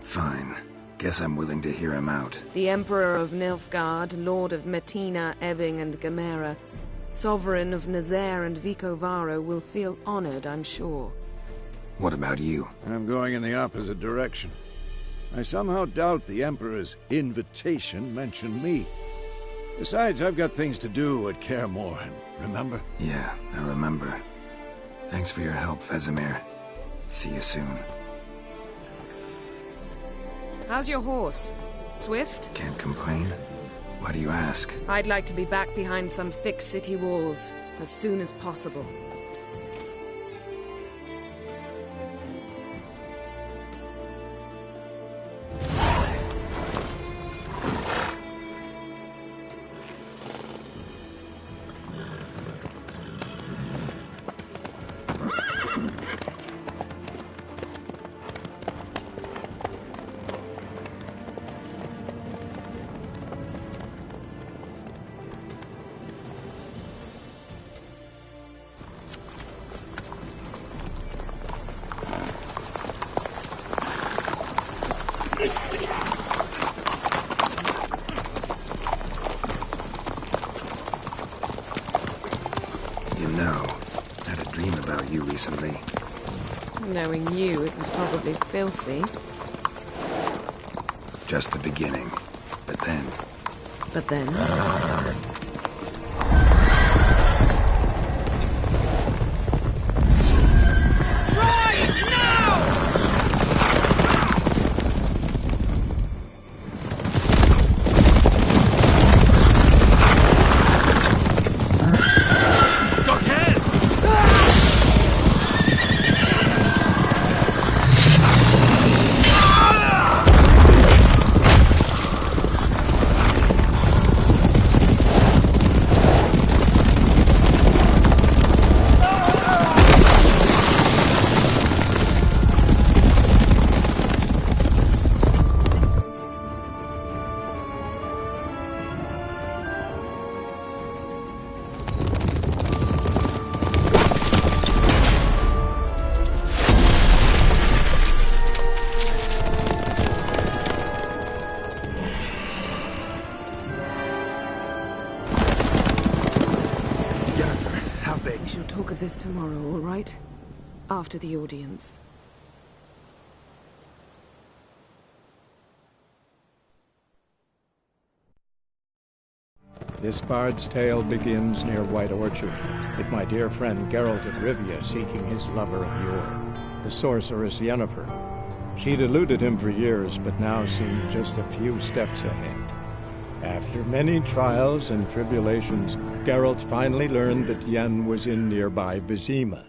[SPEAKER 1] Fine. Guess I'm willing to hear him out.
[SPEAKER 11] The Emperor of Nilfgaard, Lord of Metina, Ebbing and Gamera, Sovereign of Nazaire and Vicovaro will feel honored, I'm sure.
[SPEAKER 1] What about you?
[SPEAKER 7] I'm going in the opposite direction. I somehow doubt the Emperor's invitation mentioned me. Besides, I've got things to do at Kaer Morhen, remember?
[SPEAKER 1] Yeah, I remember. Thanks for your help, Vesemir. See you soon.
[SPEAKER 11] How's your horse? Swift?
[SPEAKER 1] Can't complain. Why do you ask?
[SPEAKER 11] I'd like to be back behind some thick city walls as soon as possible.
[SPEAKER 1] Recently.
[SPEAKER 11] Knowing you, it was probably filthy.
[SPEAKER 1] Just the beginning. But then...
[SPEAKER 11] But then? This tomorrow, all right? After the audience.
[SPEAKER 12] This bard's tale begins near White Orchard, with my dear friend Geralt of Rivia seeking his lover of yore, the sorceress Yennefer. She'd eluded him for years, but now seemed just a few steps ahead. After many trials and tribulations, Geralt finally learned that Yen was in nearby Vizima.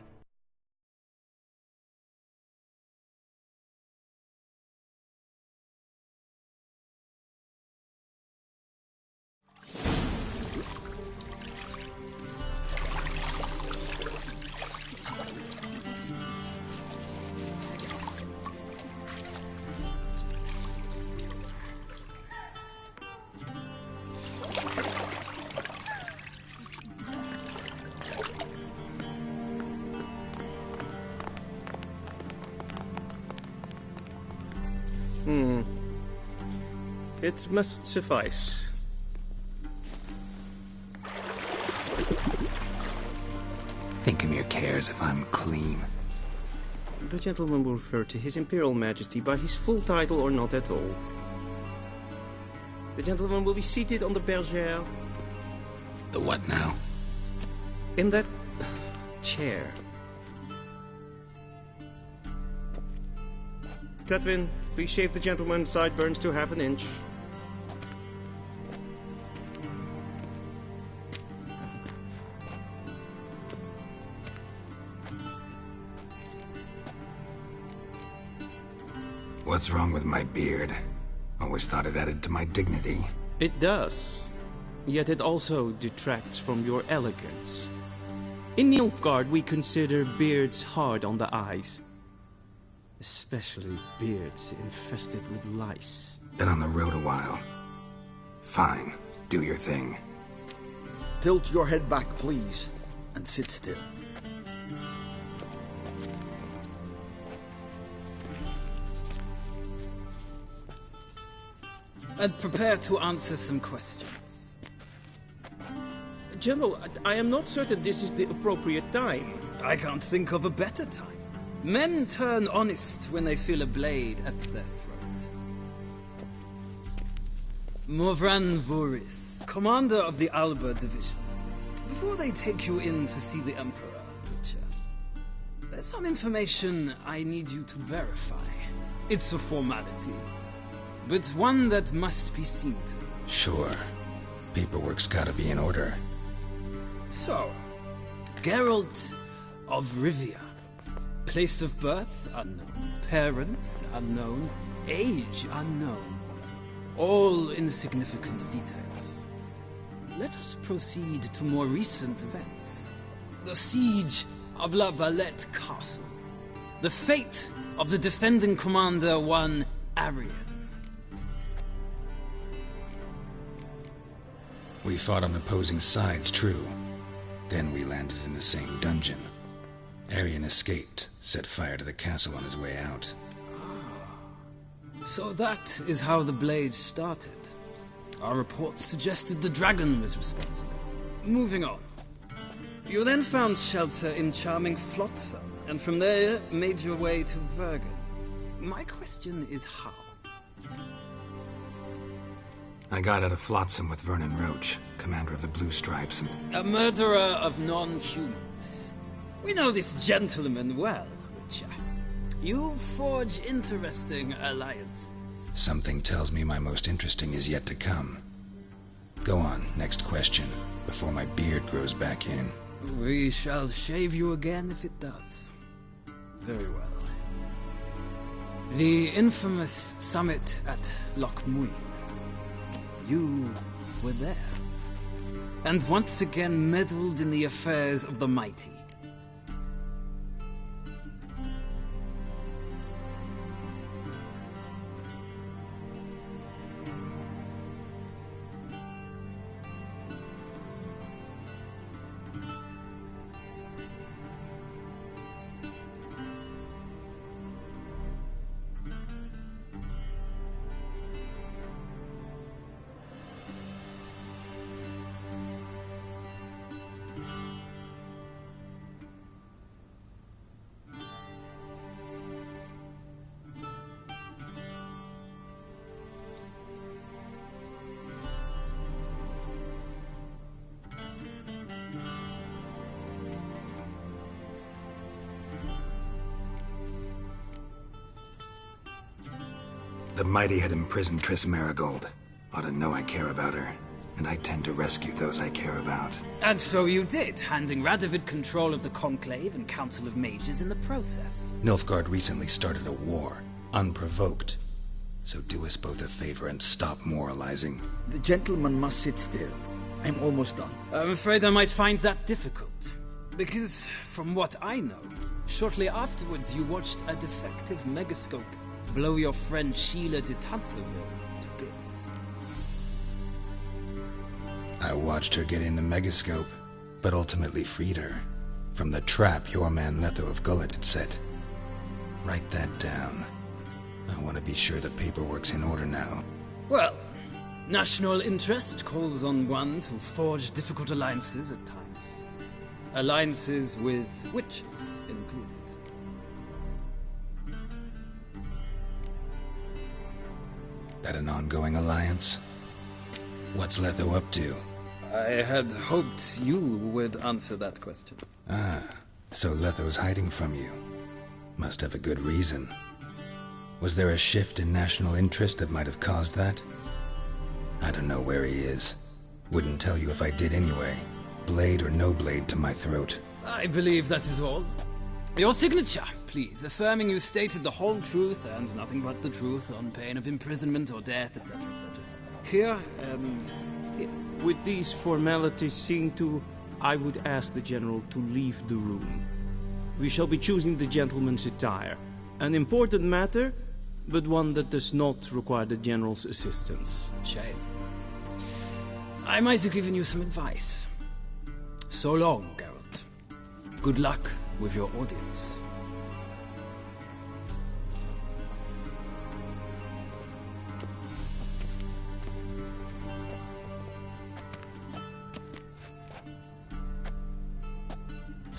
[SPEAKER 13] It must suffice.
[SPEAKER 1] Thinkemere cares if I'm clean.
[SPEAKER 13] The gentleman will refer to His Imperial Majesty by his full title or not at all. The gentleman will be seated on the bergère.
[SPEAKER 1] The what now?
[SPEAKER 13] In that chair. Catwin, please shave the gentleman's sideburns to ½ inch.
[SPEAKER 1] What's wrong with my beard? Always thought it added to my dignity.
[SPEAKER 13] It does. Yet it also detracts from your elegance. In Nilfgaard, we consider beards hard on the eyes. Especially beards infested with lice.
[SPEAKER 1] Been on the road a while. Fine. Do your thing.
[SPEAKER 10] Tilt your head back, please, and sit still.
[SPEAKER 14] and prepare to answer some questions.
[SPEAKER 13] General, I am not certain this is the appropriate time.
[SPEAKER 14] I can't think of a better time. Men turn honest when they feel a blade at their throat. Morvran Voorhis, commander of the Alba Division. Before they take you in to see the Emperor, Witcher, there's some information I need you to verify. It's a formality, but one that must be seen to.
[SPEAKER 1] Sure. Paperwork's gotta be in order.
[SPEAKER 14] So, Geralt of Rivia. Place of birth, unknown. Parents, unknown. Age, unknown. All insignificant details. Let us proceed to more recent events. The siege of La Valette Castle. The fate of the defending commander, one Arian.
[SPEAKER 1] We fought on opposing sides, true. Then we landed in the same dungeon. Arian escaped, set fire to the castle on his way out.
[SPEAKER 14] So that is how the blade started. Our reports suggested the dragon was responsible. Moving on. You then found shelter in charming Flotsam, and from there made your way to Vergen. My question is how?
[SPEAKER 1] I got out of Flotsam with Vernon Roach, commander of the Blue Stripes, and...
[SPEAKER 14] A murderer of non-humans. We know this gentleman well, Witcher. You forge interesting alliances.
[SPEAKER 1] Something tells me my most interesting is yet to come. Go on, next question, before my beard grows back in.
[SPEAKER 14] We shall shave you again if it does. Very well. The infamous summit at Loch Muin. You were there. And once again meddled in the affairs of the mighty.
[SPEAKER 1] The mighty had imprisoned Triss Marigold. Ought to know I care about her, and I tend to rescue those I care about.
[SPEAKER 14] And so you did, handing Radovid control of the Conclave and Council of Mages in the process.
[SPEAKER 1] Nilfgaard recently started a war, unprovoked. So do us both a favor and stop moralizing.
[SPEAKER 15] The gentleman must sit still. I'm almost done.
[SPEAKER 14] I'm afraid I might find that difficult. Because, from what I know, shortly afterwards you watched a defective megascope blow your friend Sheila de Tanserville to bits.
[SPEAKER 1] I watched her get in the megascope, but ultimately freed her from the trap your man Letho of Gullet had set. Write that down. I want to be sure the paperwork's in order now.
[SPEAKER 14] Well, national interest calls on one to forge difficult alliances at times. Alliances with witches included.
[SPEAKER 1] That an ongoing alliance? What's Letho up to?
[SPEAKER 14] I had hoped you would answer that question.
[SPEAKER 1] Ah, so Letho's hiding from you. Must have a good reason. Was there a shift in national interest that might have caused that? I don't know where he is. Wouldn't tell you if I did anyway. Blade or no blade to my throat.
[SPEAKER 14] I believe that is all. Your signature, please, affirming you stated the whole truth and nothing but the truth on pain of imprisonment or death, etc., etc. Here and here.
[SPEAKER 13] With these formalities seen to, I would ask the General to leave the room. We shall be choosing the gentleman's attire. An important matter, but one that does not require the General's assistance.
[SPEAKER 14] Shame. I might have given you some advice. So long, Geralt. Good luck with your audience.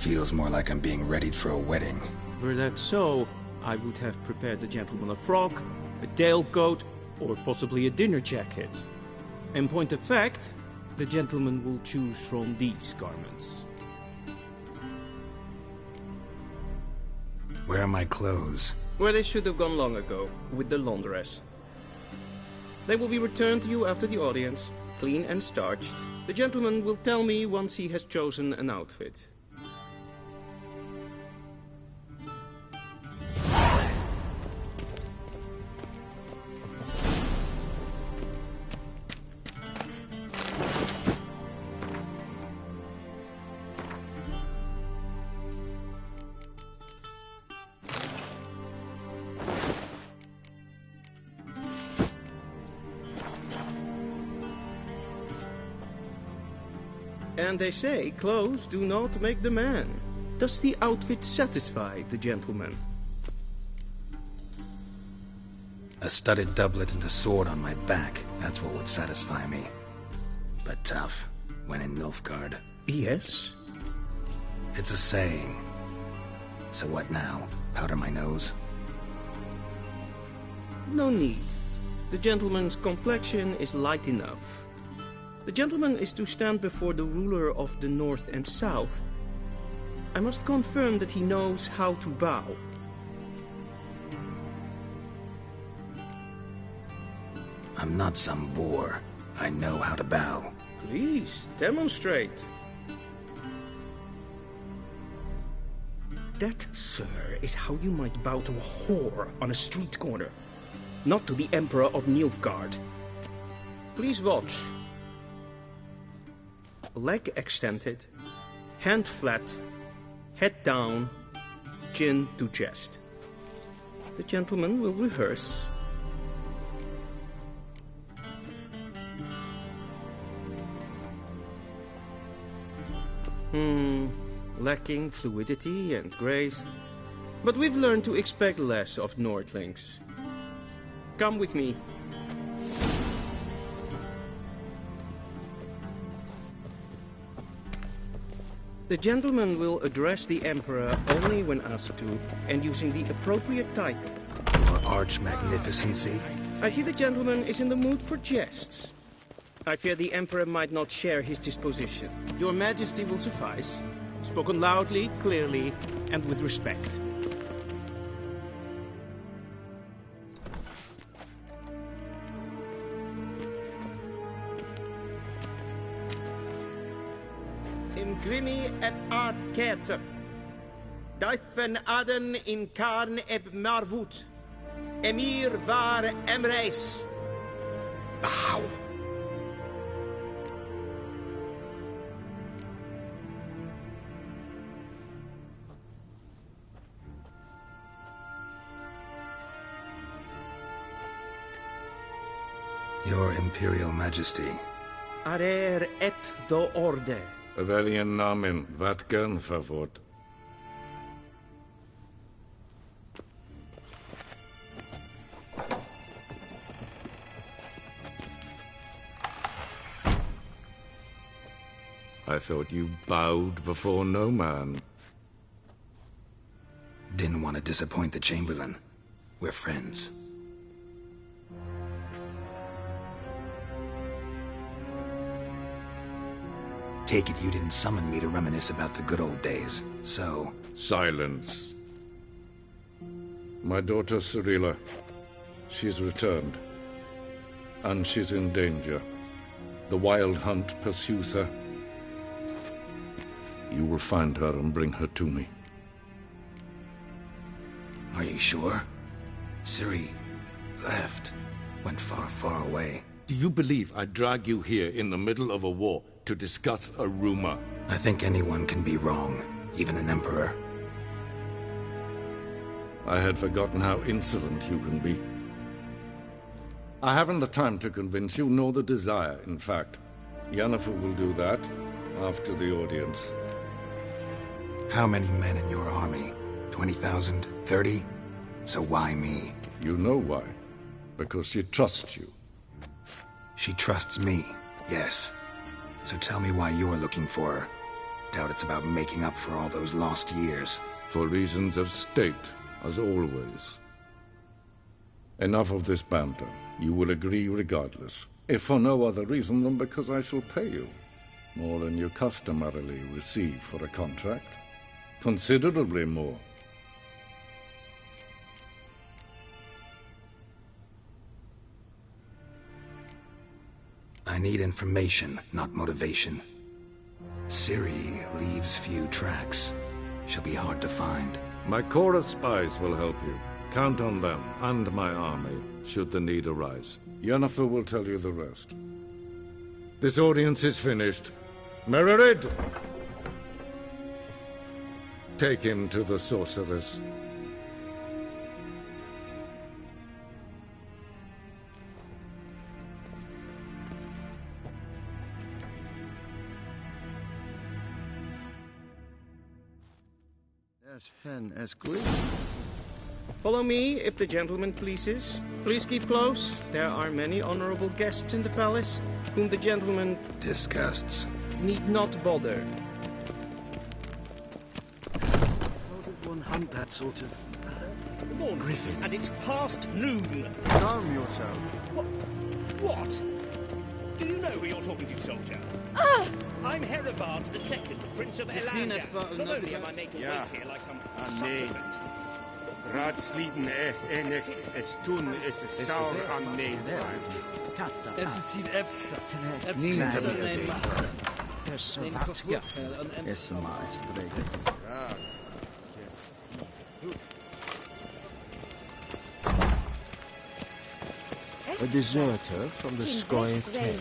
[SPEAKER 1] feels more like I'm being readied for a wedding.
[SPEAKER 13] Were that so, I would have prepared the gentleman a frock, a tailcoat, or possibly a dinner jacket. In point of fact, the gentleman will choose from these garments.
[SPEAKER 1] Where are my clothes?
[SPEAKER 13] Where they should have gone long ago, with the laundress. They will be returned to you after the audience, clean and starched. The gentleman will tell me once he has chosen an outfit. And they say clothes do not make the man. Does the outfit satisfy the gentleman?
[SPEAKER 1] A studded doublet and a sword on my back, that's what would satisfy me. But tough, when in Nilfgaard.
[SPEAKER 13] Yes?
[SPEAKER 1] It's a saying. So what now? Powder my nose?
[SPEAKER 13] No need. The gentleman's complexion is light enough. The gentleman is to stand before the ruler of the North and South. I must confirm that he knows how to bow.
[SPEAKER 1] I'm not some boor. I know how to bow.
[SPEAKER 13] Please, demonstrate. That, sir, is how you might bow to a whore on a street corner, not to the Emperor of Nilfgaard. Please watch. Leg extended, hand flat, head down, chin to chest. The gentleman will rehearse. Lacking fluidity and grace. But we've learned to expect less of Nordlings. Come with me. The gentleman will address the Emperor only when asked to, and using the appropriate title.
[SPEAKER 1] Your Arch-Magnificency?
[SPEAKER 13] I see the gentleman is in the mood for jests. I fear the Emperor might not share his disposition. Your Majesty will suffice. Spoken loudly, clearly, and with respect. Imgrimi et art ketzer. Daifen aden in karn eb marvut. Emir var emreis.
[SPEAKER 1] Bow. Your Imperial Majesty.
[SPEAKER 13] Arer ep do orde.
[SPEAKER 16] Veljen namen, vatkan favort. I thought you bowed before no man.
[SPEAKER 1] Didn't want to disappoint the Chamberlain. We're friends. Take it you didn't summon me to reminisce about the good old days, so...
[SPEAKER 16] Silence. My daughter Cirilla, she's returned. And she's in danger. The Wild Hunt pursues her. You will find her and bring her to me.
[SPEAKER 1] Are you sure? Ciri left. Went far, far away.
[SPEAKER 16] Do you believe I'd drag you here in the middle of a war to discuss a rumor?
[SPEAKER 1] I think anyone can be wrong, even an emperor.
[SPEAKER 16] I had forgotten how insolent you can be. I haven't the time to convince you, nor the desire, in fact. Yennefer will do that after the audience.
[SPEAKER 1] How many men in your army? 20,000? 30? So why me?
[SPEAKER 16] You know why. Because she trusts you.
[SPEAKER 1] She trusts me, yes. So tell me why you're looking for her. Doubt it's about making up for all those lost years.
[SPEAKER 16] For reasons of state, as always. Enough of this banter. You will agree regardless, if for no other reason than because I shall pay you. More than you customarily receive for a contract. Considerably more.
[SPEAKER 1] I need information, not motivation. Ciri leaves few tracks. She'll be hard to find.
[SPEAKER 16] My corps of spies will help you. Count on them, and my army, should the need arise. Yennefer will tell you the rest. This audience is finished. Mererid! Take him to the sorceress.
[SPEAKER 10] As hen as glee.
[SPEAKER 13] Follow me, if the gentleman pleases. Please keep close. There are many honorable guests in the palace, whom the gentleman...
[SPEAKER 1] disgusts.
[SPEAKER 13] ...need not bother.
[SPEAKER 3] How did one hunt that sort of... griffin?
[SPEAKER 8] And it's past noon.
[SPEAKER 10] Calm yourself.
[SPEAKER 8] What? Do you know who you're talking to, soldier? I'm Herivard II, Prince of Elander. Not only am I made to wait here like some supplement.
[SPEAKER 3] Raadsliden echt es tun es saur am neelvaart.
[SPEAKER 14] Es is hier EFSA.
[SPEAKER 15] Niemand
[SPEAKER 14] EFSA
[SPEAKER 15] heeft
[SPEAKER 14] neemt
[SPEAKER 15] het
[SPEAKER 14] macht.
[SPEAKER 15] is zo
[SPEAKER 14] Neem
[SPEAKER 15] hard. Ja,
[SPEAKER 14] Hotel en...
[SPEAKER 15] is maar streek.
[SPEAKER 3] A deserter from the Skoye Tent.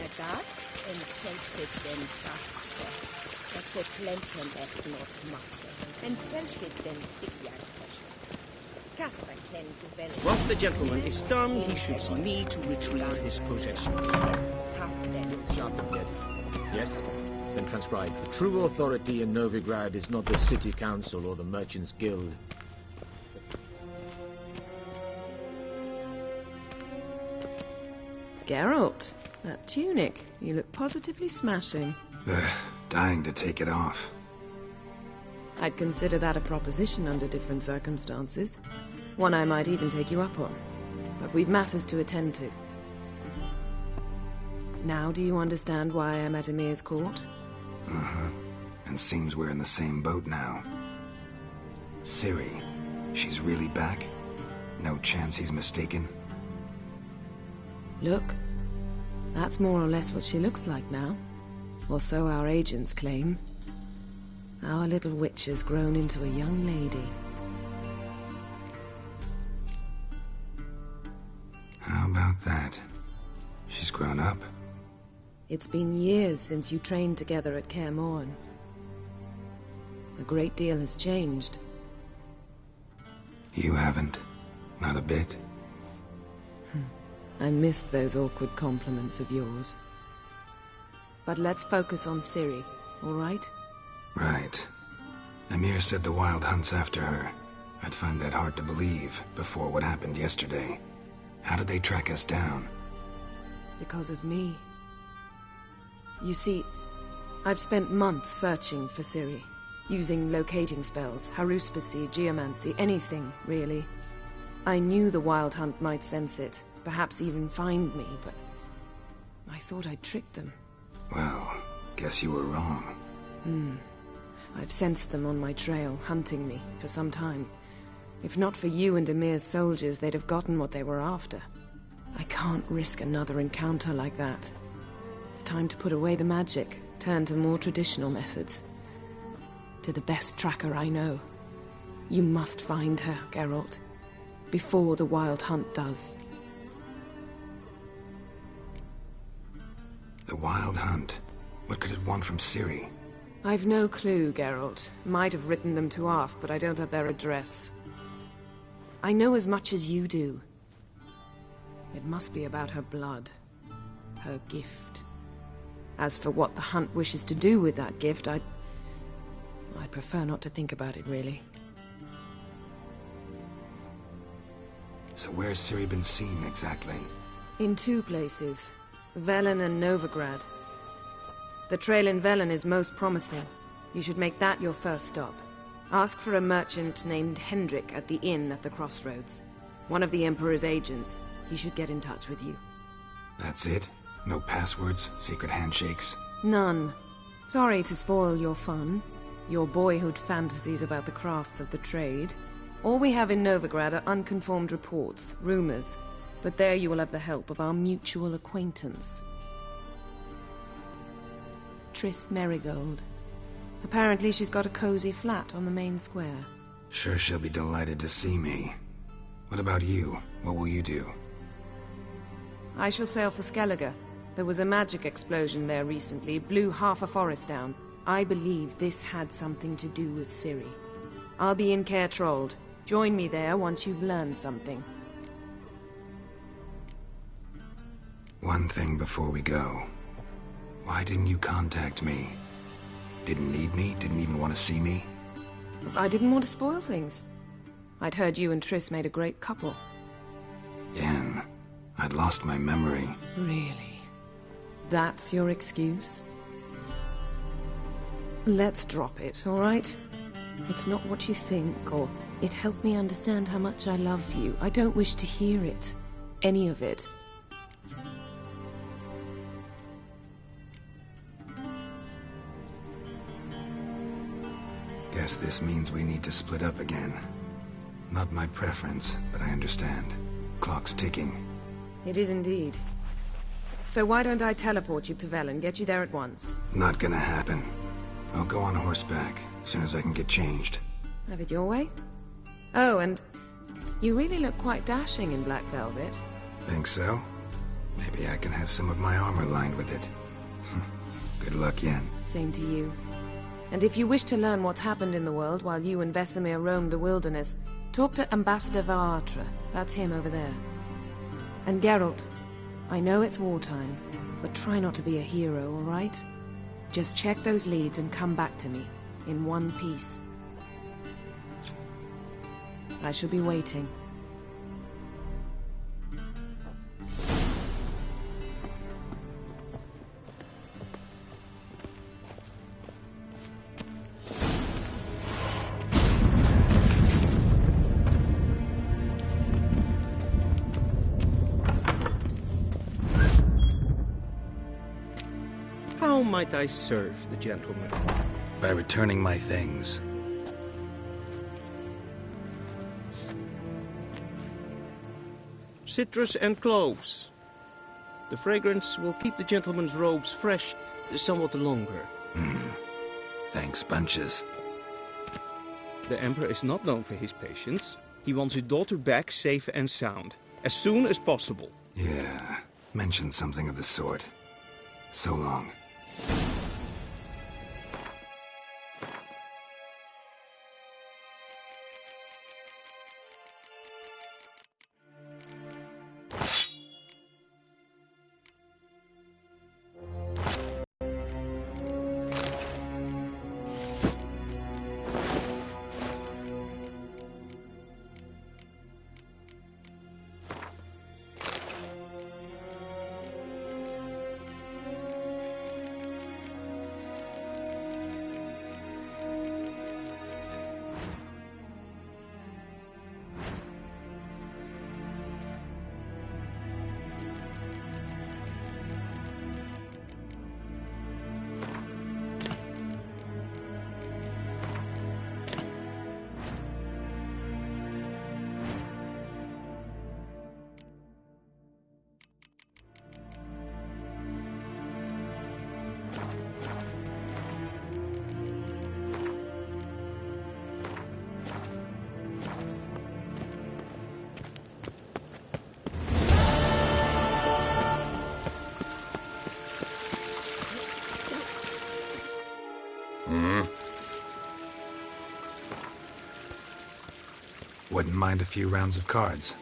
[SPEAKER 3] Once the gentleman is done, he should need to retrieve his possessions.
[SPEAKER 2] Yes? Then transcribe. The true authority in Novigrad is not the city council or the merchants' guild.
[SPEAKER 11] Geralt, that tunic. You look positively smashing.
[SPEAKER 1] Dying to take it off.
[SPEAKER 11] I'd consider that a proposition under different circumstances. One I might even take you up on. But we've matters to attend to. Now do you understand why I'm at Emir's court?
[SPEAKER 1] Uh-huh. And seems we're in the same boat now. Ciri, she's really back? No chance he's mistaken?
[SPEAKER 11] Look, that's more or less what she looks like now. Or so our agents claim. Our little witch has grown into a young lady.
[SPEAKER 1] How about that? She's grown up?
[SPEAKER 11] It's been years since you trained together at Kaer Morhen. A great deal has changed.
[SPEAKER 1] You haven't? Not a bit?
[SPEAKER 11] I missed those awkward compliments of yours. But let's focus on Ciri, all right?
[SPEAKER 1] Right. Emir said the Wild Hunt's after her. I'd find that hard to believe before what happened yesterday. How did they track us down?
[SPEAKER 11] Because of me. You see, I've spent months searching for Ciri, using locating spells, haruspicy, geomancy, anything, really. I knew the Wild Hunt might sense it, perhaps even find me, but I thought I'd tricked them.
[SPEAKER 1] Well, guess you were wrong.
[SPEAKER 11] I've sensed them on my trail, hunting me, for some time. If not for you and Emir's soldiers, they'd have gotten what they were after. I can't risk another encounter like that. It's time to put away the magic, turn to more traditional methods. To the best tracker I know. You must find her, Geralt. Before the Wild Hunt does.
[SPEAKER 1] The Wild Hunt? What could it want from Ciri?
[SPEAKER 11] I've no clue, Geralt. Might have written them to ask, but I don't have their address. I know as much as you do. It must be about her blood. Her gift. As for what the Hunt wishes to do with that gift, I'd prefer not to think about it, really.
[SPEAKER 1] So where's Ciri been seen, exactly?
[SPEAKER 11] In two places. Velen and Novigrad. The trail in Velen is most promising. You should make that your first stop. Ask for a merchant named Hendrik at the inn at the crossroads. One of the Emperor's agents. He should get in touch with you.
[SPEAKER 1] That's it? No passwords? Secret handshakes?
[SPEAKER 11] None. Sorry to spoil your fun. Your boyhood fantasies about the crafts of the trade. All we have in Novigrad are unconfirmed reports, rumors. But there you will have the help of our mutual acquaintance. Triss Merigold. Apparently she's got a cozy flat on the main square.
[SPEAKER 1] Sure she'll be delighted to see me. What about you? What will you do?
[SPEAKER 11] I shall sail for Skellige. There was a magic explosion there recently, blew half a forest down. I believe this had something to do with Ciri. I'll be in Caer Trolde. Join me there once you've learned something.
[SPEAKER 1] One thing before we go. Why didn't you contact me? Didn't need me? Didn't even want to see me?
[SPEAKER 11] I didn't want to spoil things. I'd heard you and Triss made a great couple.
[SPEAKER 1] Yen, I'd lost my memory.
[SPEAKER 11] Really? That's your excuse? Let's drop it, all right? It's not what you think, or it helped me understand how much I love you. I don't wish to hear it. Any of it.
[SPEAKER 1] Guess this means we need to split up again. Not my preference, but I understand. Clock's ticking.
[SPEAKER 11] It is indeed. So why don't I teleport you to Velen, get you there at once?
[SPEAKER 1] Not gonna happen. I'll go on horseback, as soon as I can get changed.
[SPEAKER 11] Have it your way? Oh, and you really look quite dashing in black velvet.
[SPEAKER 1] Think so? Maybe I can have some of my armor lined with it. Good luck, Yen.
[SPEAKER 11] Same to you. And if you wish to learn what's happened in the world while you and Vesemir roamed the wilderness, talk to Ambassador Varatra. That's him over there. And Geralt, I know it's wartime, but try not to be a hero, all right? Just check those leads and come back to me, in one piece. I shall be waiting.
[SPEAKER 13] How might I serve the gentleman?
[SPEAKER 1] By returning my things.
[SPEAKER 13] Citrus and cloves. The fragrance will keep the gentleman's robes fresh somewhat longer.
[SPEAKER 1] Thanks, bunches.
[SPEAKER 13] The Emperor is not known for his patience. He wants his daughter back safe and sound, as soon as possible.
[SPEAKER 1] Yeah, mentioned something of the sort. So long. Wouldn't mind a few rounds of cards.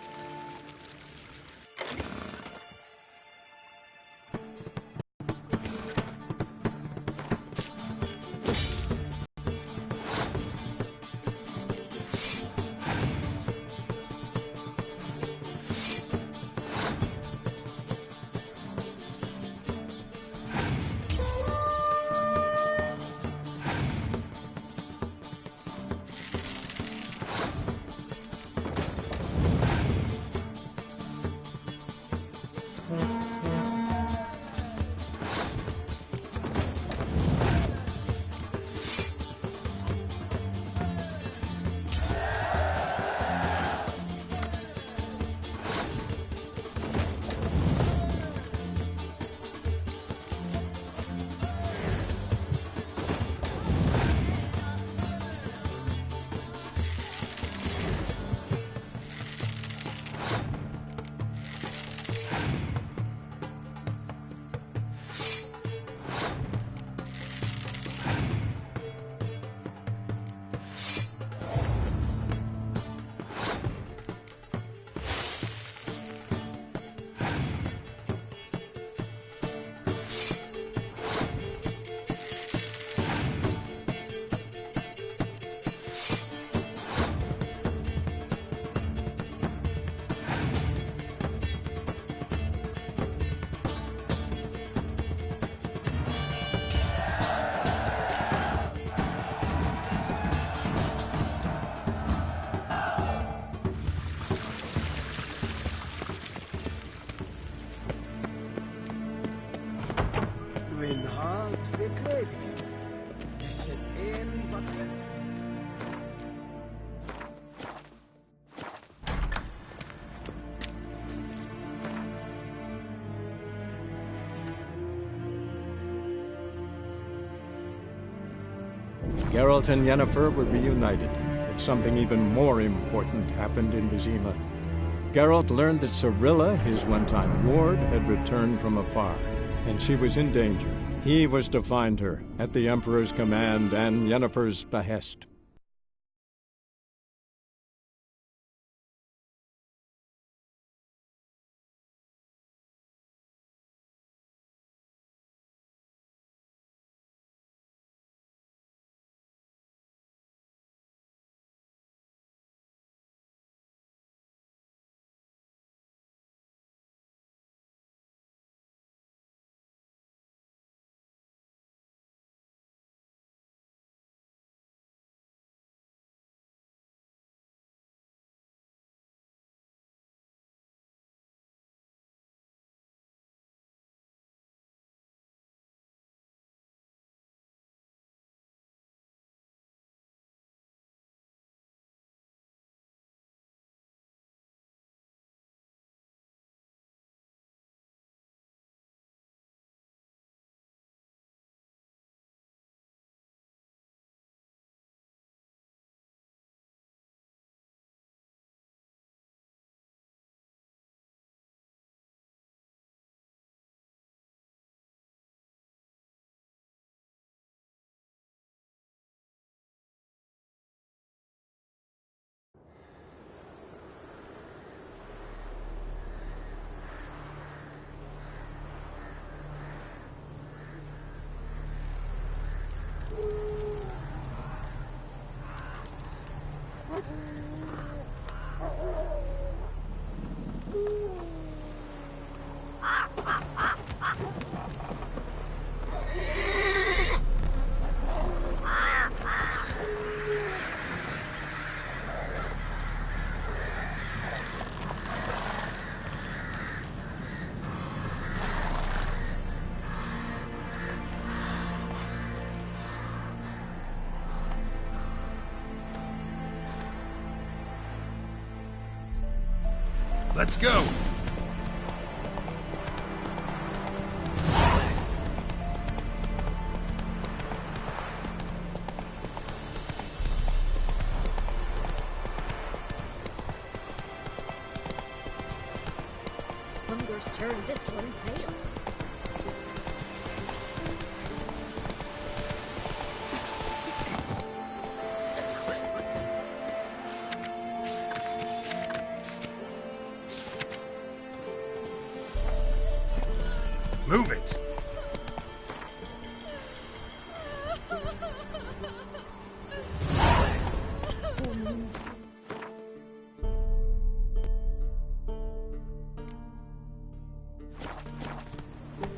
[SPEAKER 12] Geralt and Yennefer were reunited, but something even more important happened in Vizima. Geralt learned that Cirilla, his one-time ward, had returned from afar, and she was in danger. He was to find her, at the Emperor's command and Yennefer's behest.
[SPEAKER 10] Let's go!
[SPEAKER 9] Hunger's turned this one pale.
[SPEAKER 10] Move it!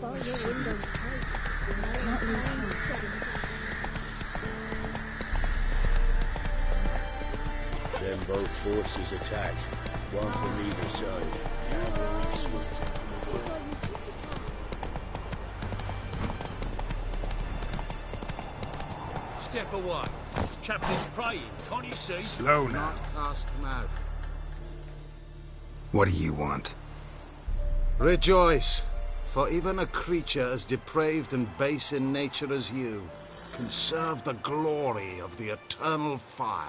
[SPEAKER 9] Bar your windows tight. Can't lose heart.
[SPEAKER 17] Then both forces attacked, one from either side. Cavalry swift.
[SPEAKER 5] Step away. Captain's praying, can't you see?
[SPEAKER 10] Slow now.
[SPEAKER 3] Not cast him out.
[SPEAKER 1] What do you want?
[SPEAKER 3] Rejoice, for even a creature as depraved and base in nature as you can serve the glory of the eternal fire.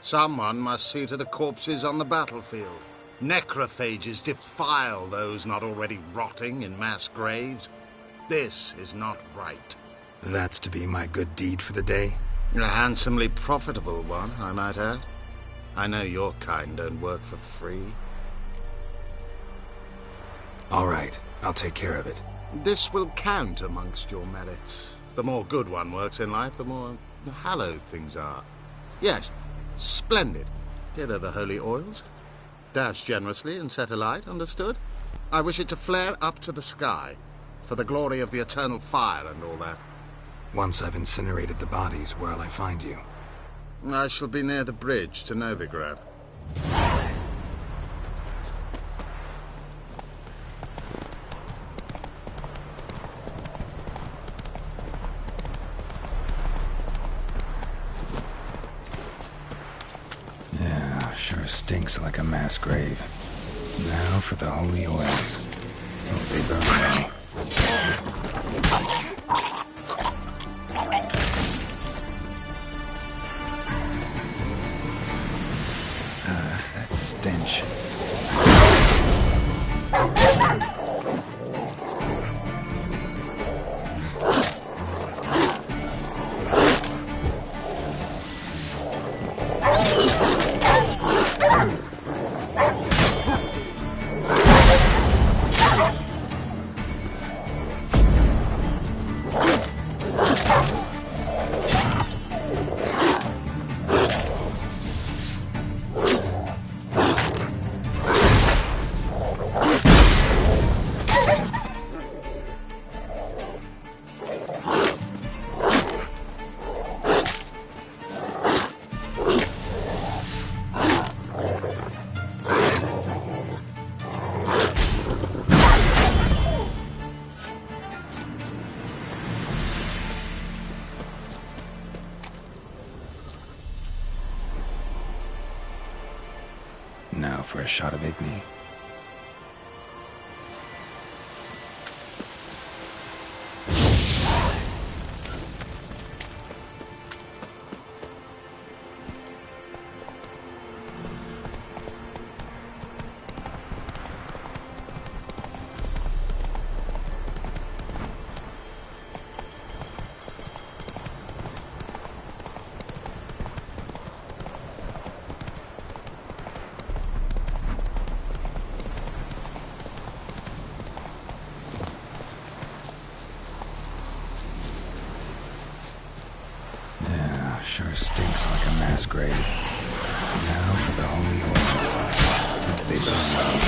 [SPEAKER 3] Someone must see to the corpses on the battlefield. Necrophages defile those not already rotting in mass graves. This is not right.
[SPEAKER 1] That's to be my good deed for the day?
[SPEAKER 3] A handsomely profitable one, I might add. I know your kind don't work for free.
[SPEAKER 1] All right, I'll take care of it.
[SPEAKER 3] This will count amongst your merits. The more good one works in life, the more hallowed things are. Yes, splendid. Here are the holy oils. Dash generously and set alight, understood? I wish it to flare up to the sky, for the glory of the eternal fire and all that.
[SPEAKER 1] Once I've incinerated the bodies, where'll I find you?
[SPEAKER 3] I shall be near the bridge to Novigrad.
[SPEAKER 1] stinks like a mass grave. Now for the holy oils. Hope they burn well. That stench. Now for a shot of Igni. Sure stinks like a mass grave. Now for the holy oils. They burn well.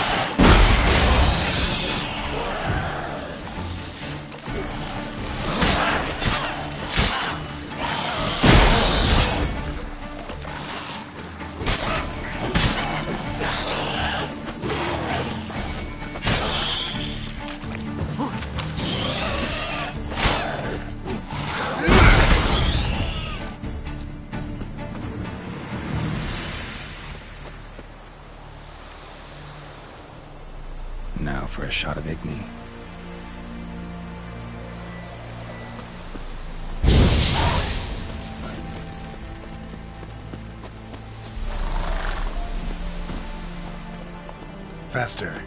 [SPEAKER 1] Now for a shot of Igni. Faster.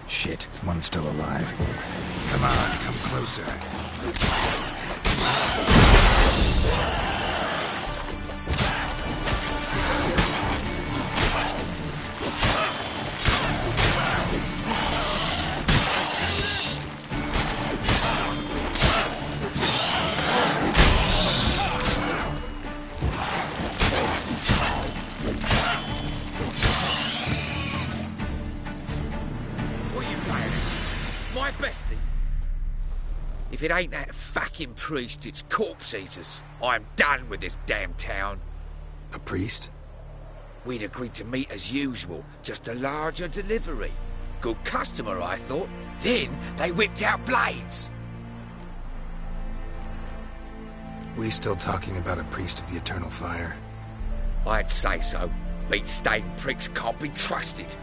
[SPEAKER 1] Shit, one's still alive. Come on, come closer.
[SPEAKER 18] My bestie? If it ain't that fucking priest, it's corpse eaters. I'm done with this damn town.
[SPEAKER 1] A priest?
[SPEAKER 18] We'd agreed to meet as usual, just a larger delivery. Good customer, I thought. Then they whipped out blades.
[SPEAKER 1] We still talking about a priest of the Eternal Fire?
[SPEAKER 18] I'd say so. Beat-stained pricks can't be trusted.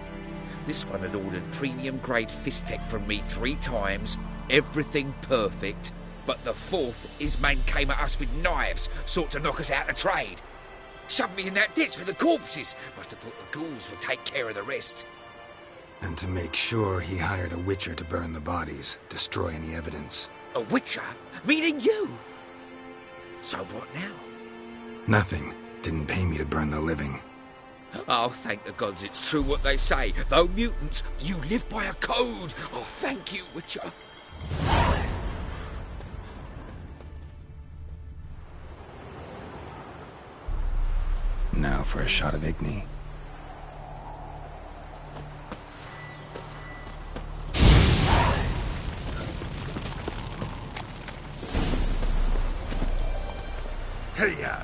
[SPEAKER 18] This one had ordered premium-grade fistek from me 3 times, everything perfect, but the 4th, his men came at us with knives, sought to knock us out of trade. Shoved me in that ditch with the corpses. Must have thought the ghouls would take care of the rest.
[SPEAKER 1] And to make sure, he hired a witcher to burn the bodies, destroy any evidence.
[SPEAKER 18] A witcher? Meaning you? So what now?
[SPEAKER 1] Nothing. Didn't pay me to burn the living.
[SPEAKER 18] Oh, thank the gods it's true what they say. Though mutants, you live by a code. Oh, thank you, Witcher.
[SPEAKER 1] Now for a shot of Igni.
[SPEAKER 10] Hey-ya!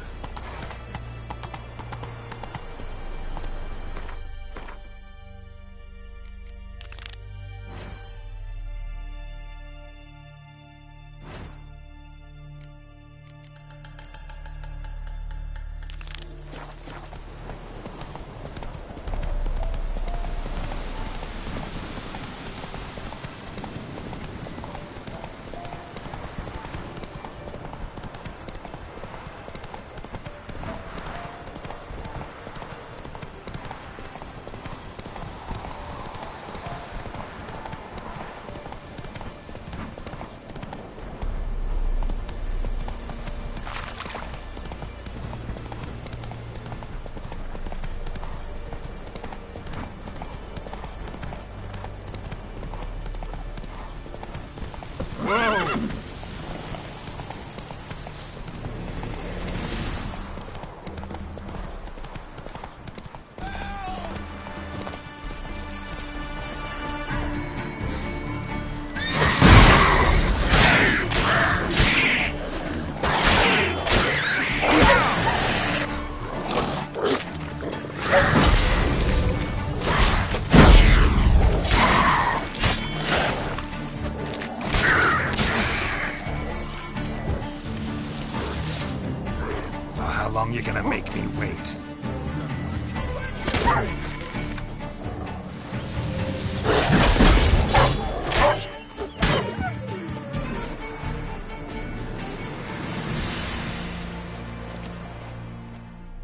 [SPEAKER 5] You're gonna make me wait.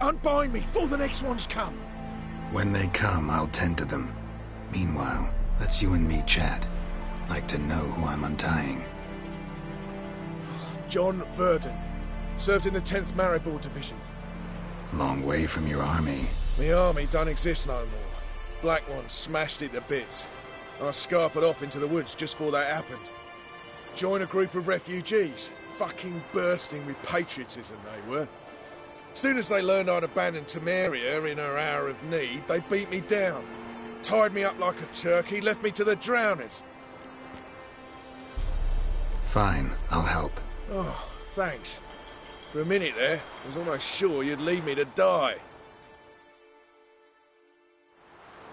[SPEAKER 10] Unbind me before the next ones come.
[SPEAKER 1] When they come, I'll tend to them. Meanwhile, let's you and me chat. Like to know who I'm untying.
[SPEAKER 10] John Verdon. Served in the 10th Maribor Division.
[SPEAKER 1] Long way from your army.
[SPEAKER 10] My army don't exist no more. Black One smashed it to bits. I scarpered off into the woods just before that happened. Joined a group of refugees. Fucking bursting with patriotism they were. Soon as they learned I'd abandoned Temeria in her hour of need, they beat me down. Tied me up like a turkey, left me to the drowners.
[SPEAKER 1] Fine, I'll help.
[SPEAKER 10] Oh, thanks. For a minute there, I was almost sure you'd leave me to die.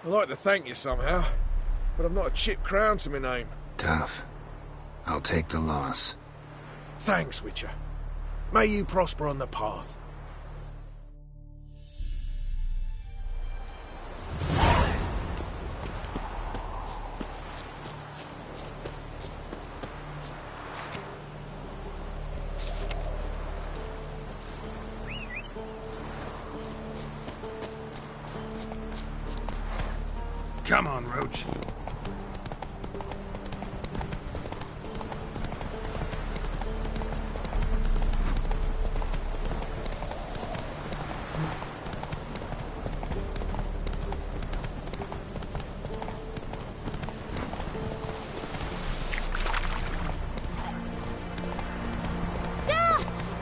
[SPEAKER 10] I'd like to thank you somehow, but I've not a chip crown to my name.
[SPEAKER 1] Tough. I'll take the loss.
[SPEAKER 10] Thanks, Witcher. May you prosper on the path.
[SPEAKER 5] Come on, Roach.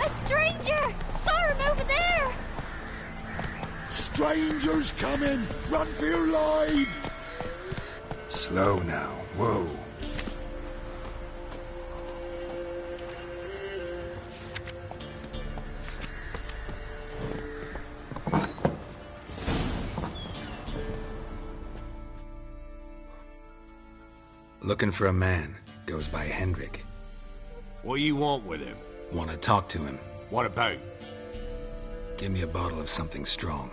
[SPEAKER 6] A stranger! Saw him over there!
[SPEAKER 10] Strangers coming! Run for your lives!
[SPEAKER 1] Slow now. Whoa. Looking for a man. Goes by Hendrik.
[SPEAKER 5] What do you want with him?
[SPEAKER 1] Want to talk to him.
[SPEAKER 5] What about?
[SPEAKER 1] Give me a bottle of something strong.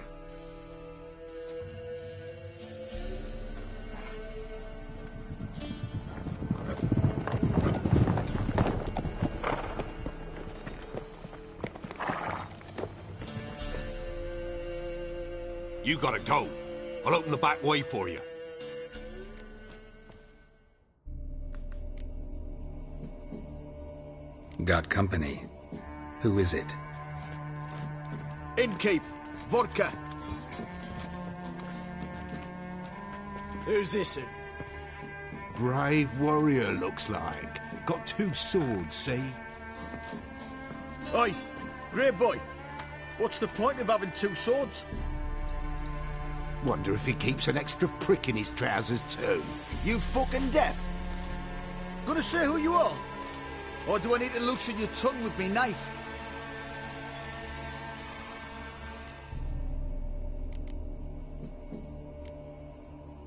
[SPEAKER 5] You gotta go. I'll open the back way for you.
[SPEAKER 1] Got company. Who is it?
[SPEAKER 10] Innkeep. Vodka.
[SPEAKER 8] Who's this?
[SPEAKER 19] Brave warrior, looks like. Got 2 swords, see?
[SPEAKER 15] Oi, grey boy. What's the point of having 2 swords?
[SPEAKER 19] Wonder if he keeps an extra prick in his trousers too.
[SPEAKER 15] You fucking deaf? Gonna say who you are? Or do I need to loosen your tongue with me knife?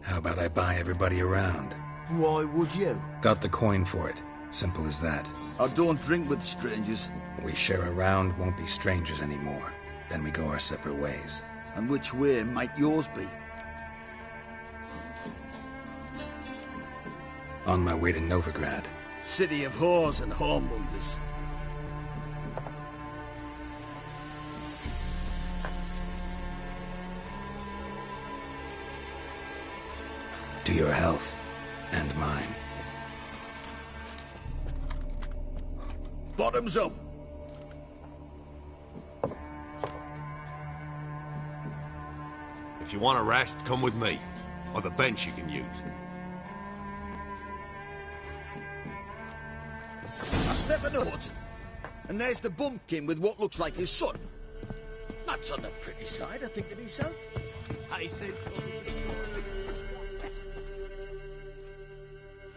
[SPEAKER 1] How about I buy everybody around?
[SPEAKER 15] Why would you?
[SPEAKER 1] Got the coin for it. Simple as that.
[SPEAKER 15] I don't drink with strangers.
[SPEAKER 1] We share a round, won't be strangers anymore. Then we go our separate ways.
[SPEAKER 15] And which way might yours be?
[SPEAKER 1] On my way to Novigrad.
[SPEAKER 15] City of whores and whoremongers.
[SPEAKER 1] To your health. And mine.
[SPEAKER 15] Bottoms up!
[SPEAKER 20] If you want a rest, come with me. Or the bench you can use.
[SPEAKER 15] I step out, and there's the bumpkin with what looks like his son. That's on the pretty side, I think to myself.
[SPEAKER 8] I said...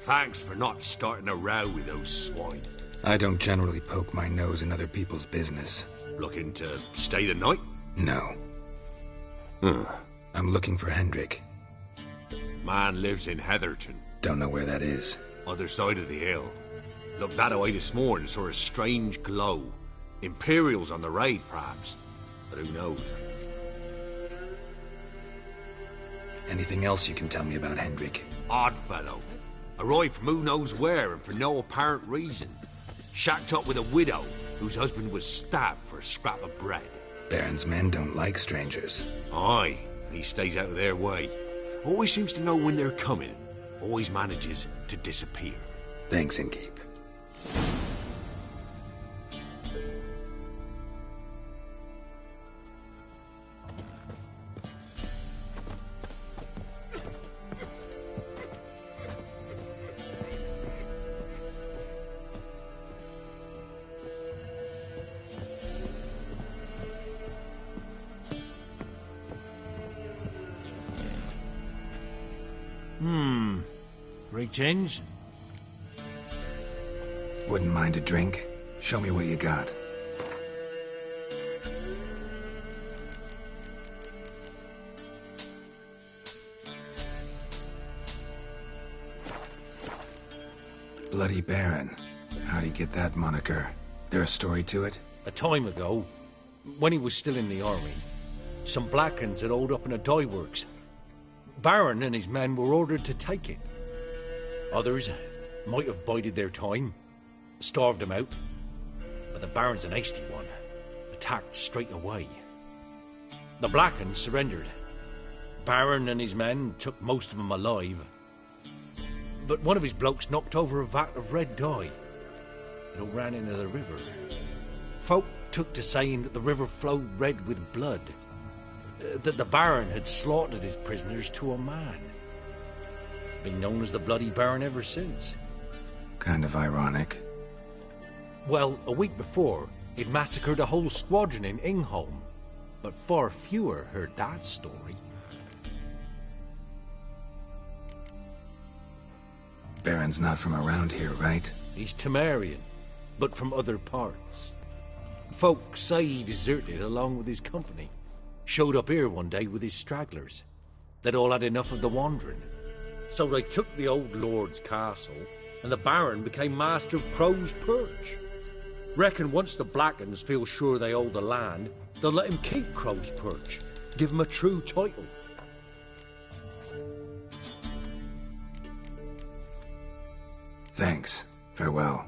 [SPEAKER 20] Thanks for not starting a row with those swine.
[SPEAKER 1] I don't generally poke my nose in other people's business.
[SPEAKER 20] Looking to stay the night?
[SPEAKER 1] No.
[SPEAKER 20] Huh.
[SPEAKER 1] I'm looking for Hendrik.
[SPEAKER 20] Man lives in Heatherton.
[SPEAKER 1] Don't know where that is.
[SPEAKER 20] Other side of the hill. Looked that away this morning, saw a strange glow. Imperials on the raid, perhaps. But who knows?
[SPEAKER 1] Anything else you can tell me about Hendrik?
[SPEAKER 20] Odd fellow. Arrived from who knows where and for no apparent reason. Shacked up with a widow whose husband was stabbed for a scrap of bread.
[SPEAKER 1] Baron's men don't like strangers.
[SPEAKER 20] Aye, and he stays out of their way. Always seems to know when they're coming. Always manages to disappear.
[SPEAKER 1] Thanks, Inkeep.
[SPEAKER 5] Greetings.
[SPEAKER 1] Wouldn't mind a drink? Show me what you got. Bloody Baron. How'd he get that moniker? There a story to it?
[SPEAKER 5] A time ago, when he was still in the army, some Blackens had holed up in a dye works. Baron and his men were ordered to take it. Others might have bided their time, starved them out, but the Baron's an hasty one, attacked straight away. The Blackens surrendered. Baron and his men took most of them alive, but one of his blokes knocked over a vat of red dye. It all ran into the river. Folk took to saying that the river flowed red with blood, that the Baron had slaughtered his prisoners to a man. Been known as the Bloody Baron ever since.
[SPEAKER 1] Kind of ironic.
[SPEAKER 5] Well, a week before, he'd massacred a whole squadron in Ingholm, but far fewer heard that story.
[SPEAKER 1] Baron's not from around here, right?
[SPEAKER 5] He's Temerian, but from other parts. Folk say he deserted along with his company. Showed up here one day with his stragglers. They'd all had enough of the wandering. So they took the old lord's castle, and the Baron became master of Crow's Perch. Reckon once the Blackens feel sure they hold the land, they'll let him keep Crow's Perch, give him a true title.
[SPEAKER 1] Thanks. Farewell.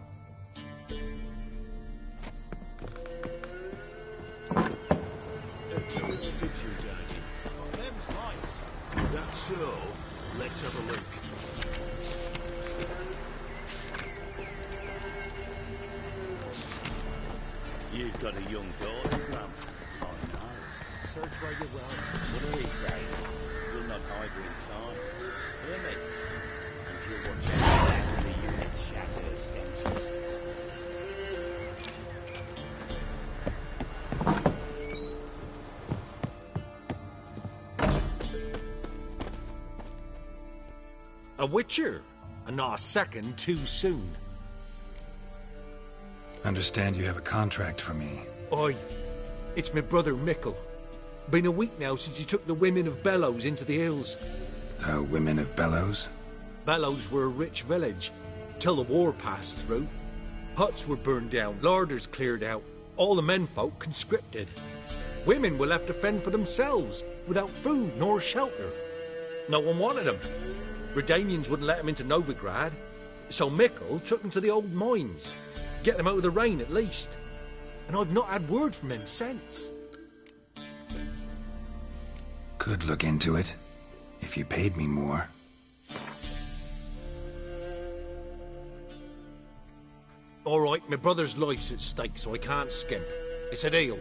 [SPEAKER 8] Them's nice.
[SPEAKER 20] That's so. Let's have a look.
[SPEAKER 17] You've got a young daughter, Grump. Oh no.
[SPEAKER 8] Search where you will. One of these days, you'll
[SPEAKER 17] not idling time. Hear me? Until what's back of the unit shatters senses.
[SPEAKER 5] A witcher, and not a second too soon.
[SPEAKER 1] Understand you have a contract for me.
[SPEAKER 5] Oi, it's my brother Mickle. Been a week now since he took the women of Bellows into the hills.
[SPEAKER 1] The women of Bellows?
[SPEAKER 5] Bellows were a rich village, till the war passed through. Huts were burned down, larders cleared out, all the menfolk conscripted. Women were left to fend for themselves, without food nor shelter. No one wanted them. Redanians wouldn't let them into Novigrad, so Mickle took them to the old mines. Get them out of the rain, at least. And I've not had word from him since.
[SPEAKER 1] Could look into it, if you paid me more.
[SPEAKER 5] All right, my brother's life's at stake, so I can't skimp. It's a deal.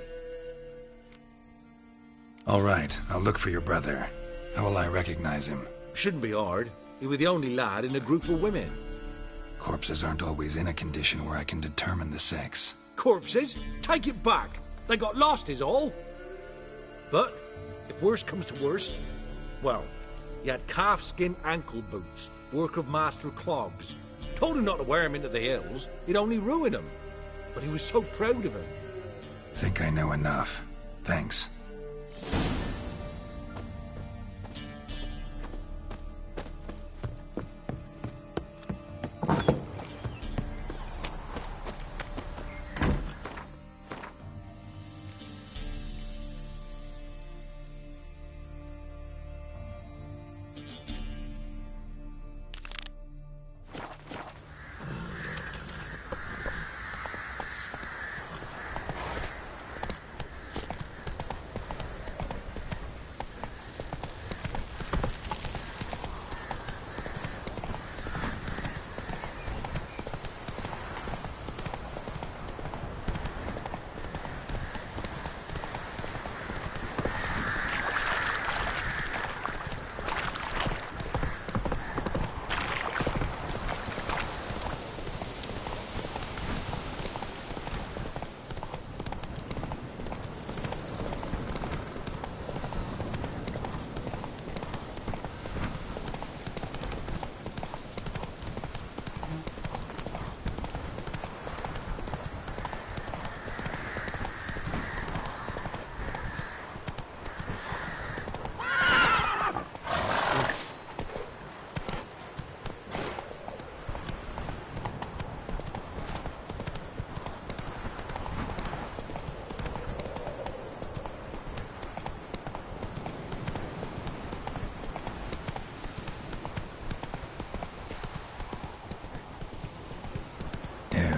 [SPEAKER 1] All right, I'll look for your brother. How will I recognize him?
[SPEAKER 5] Shouldn't be hard. He was the only lad in a group of women.
[SPEAKER 1] Corpses aren't always in a condition where I can determine the sex.
[SPEAKER 5] Corpses? Take it back. They got lost is all. But, if worst comes to worst, well, he had calf-skin ankle boots, work of Master Clogs. Told him not to wear him into the hills, he'd only ruin him. But he was so proud of him.
[SPEAKER 1] Think I know enough. Thanks.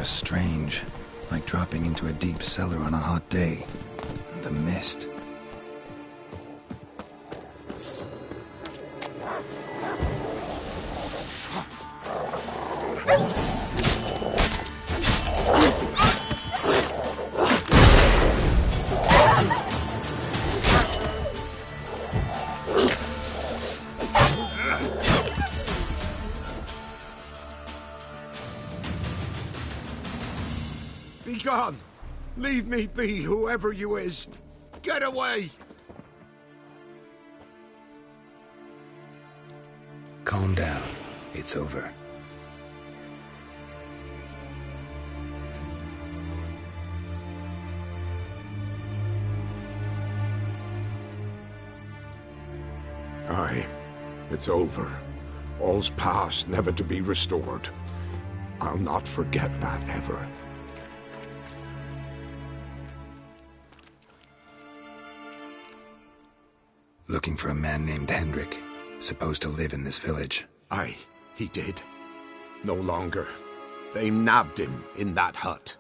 [SPEAKER 1] Strange, like dropping into a deep cellar on a hot day. And the mist.
[SPEAKER 19] Begone! Leave me be, whoever you is! Get away!
[SPEAKER 1] Calm down. It's over.
[SPEAKER 19] Aye, it's over. All's past, never to be restored. I'll not forget that ever.
[SPEAKER 1] Looking for a man named Hendrik, supposed to live in this village.
[SPEAKER 19] Aye, he did. No longer. They nabbed him in that hut.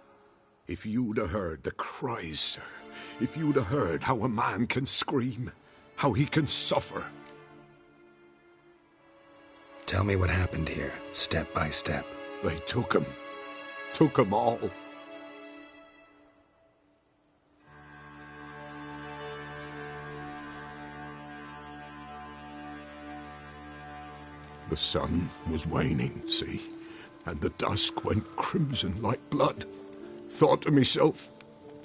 [SPEAKER 19] If you'd have heard the cries, sir, if you'd have heard how a man can scream, how he can suffer.
[SPEAKER 1] Tell me what happened here, step by step.
[SPEAKER 19] They took him all. The sun was waning, see, and the dusk went crimson like blood. Thought to myself,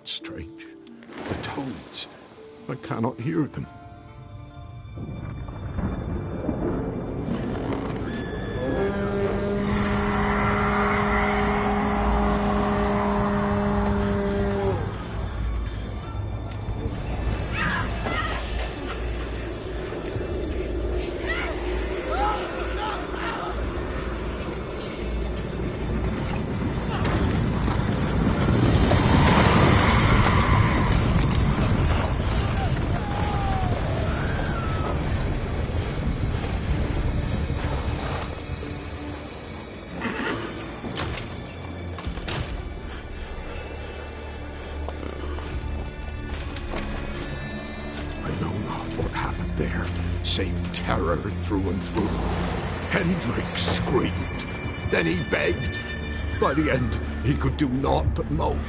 [SPEAKER 19] strange, the toads, I cannot hear them. Save terror through and through. Hendrik screamed. Then he begged. By the end, he could do naught but moan.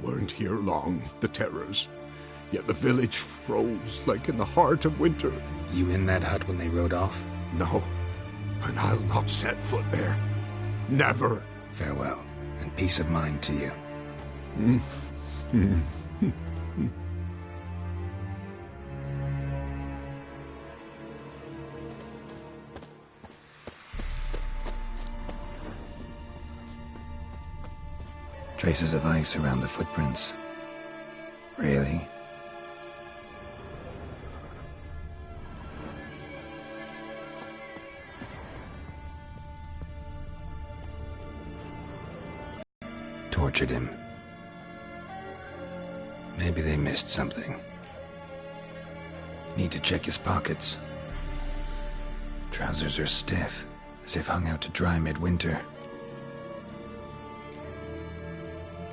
[SPEAKER 19] Weren't here long, the terrors. Yet the village froze like in the heart of winter.
[SPEAKER 1] You in that hut when they rode off?
[SPEAKER 19] No, and I'll not set foot there. Never.
[SPEAKER 1] Farewell, and peace of mind to you. Traces of ice around the footprints. Really? Tortured him. Maybe they missed something. Need to check his pockets. Trousers are stiff, as if hung out to dry midwinter.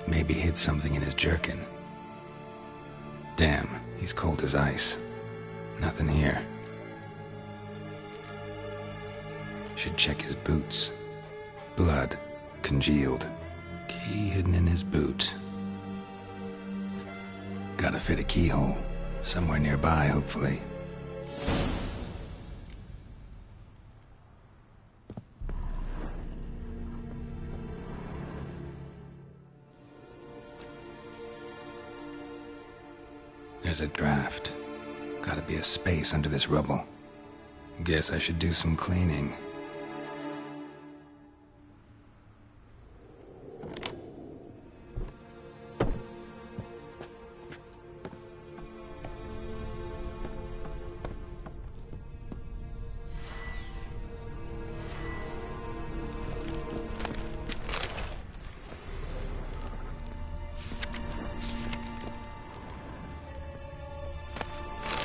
[SPEAKER 1] Maybe hid something in his jerkin. Damn, he's cold as ice. Nothing here. Should check his boots. Blood, congealed. Key hidden in his boot. Gotta fit a keyhole. Somewhere nearby, hopefully. There's a draft. Gotta be a space under this rubble. Guess I should do some cleaning.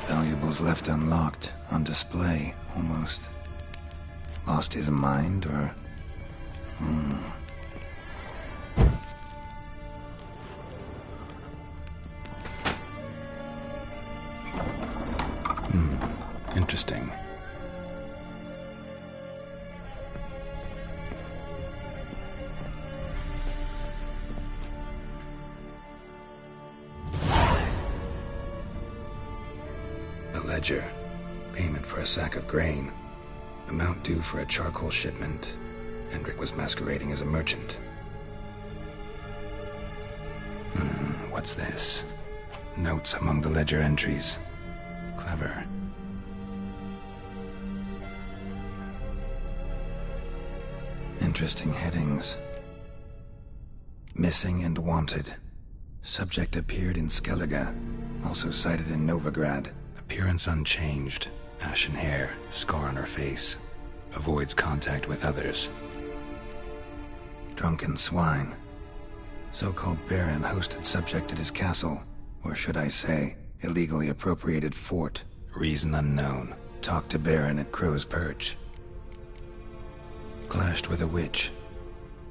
[SPEAKER 1] Valuables left unlocked, on display, almost. Lost his mind, or... Interesting. Ledger. Payment for a sack of grain. Amount due for a charcoal shipment. Hendrik was masquerading as a merchant. What's this? Notes among the ledger entries. Clever. Interesting headings. Missing and wanted. Subject appeared in Skellige. Also cited in Novigrad. Appearance unchanged. Ashen hair, scar on her face. Avoids contact with others. Drunken swine. So-called Baron hosted subject at his castle. Or should I say, illegally appropriated fort. Reason unknown. Talked to Baron at Crow's Perch. Clashed with a witch.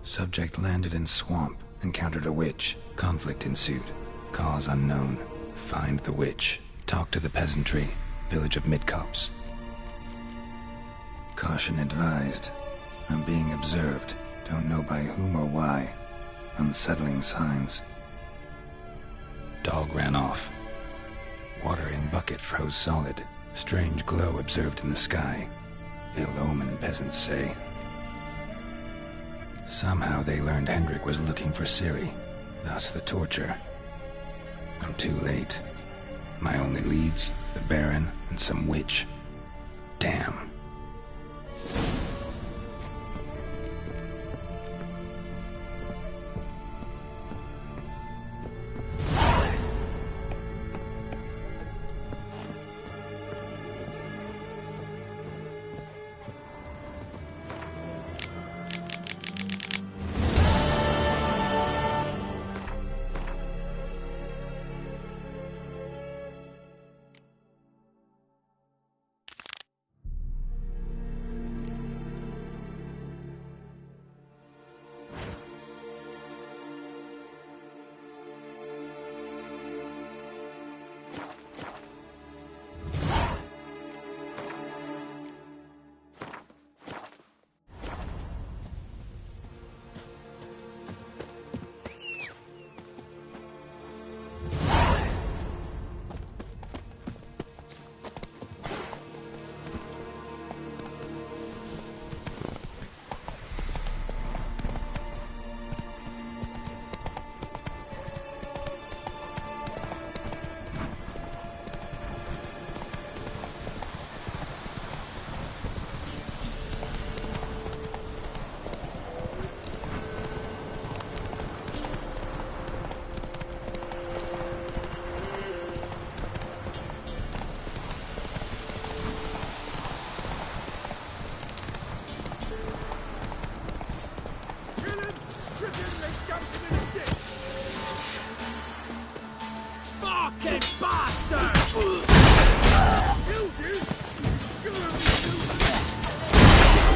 [SPEAKER 1] Subject landed in swamp. Encountered a witch. Conflict ensued. Cause unknown. Find the witch. Talk to the peasantry. Village of Midcopse. Caution advised. I'm being observed. Don't know by whom or why. Unsettling signs. Dog ran off. Water in bucket froze solid. Strange glow observed in the sky. Ill omen, peasants say. Somehow they learned Hendrik was looking for Ciri. Thus the torture. I'm too late. My only leads, the Baron and some witch. Damn.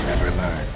[SPEAKER 1] Never learn.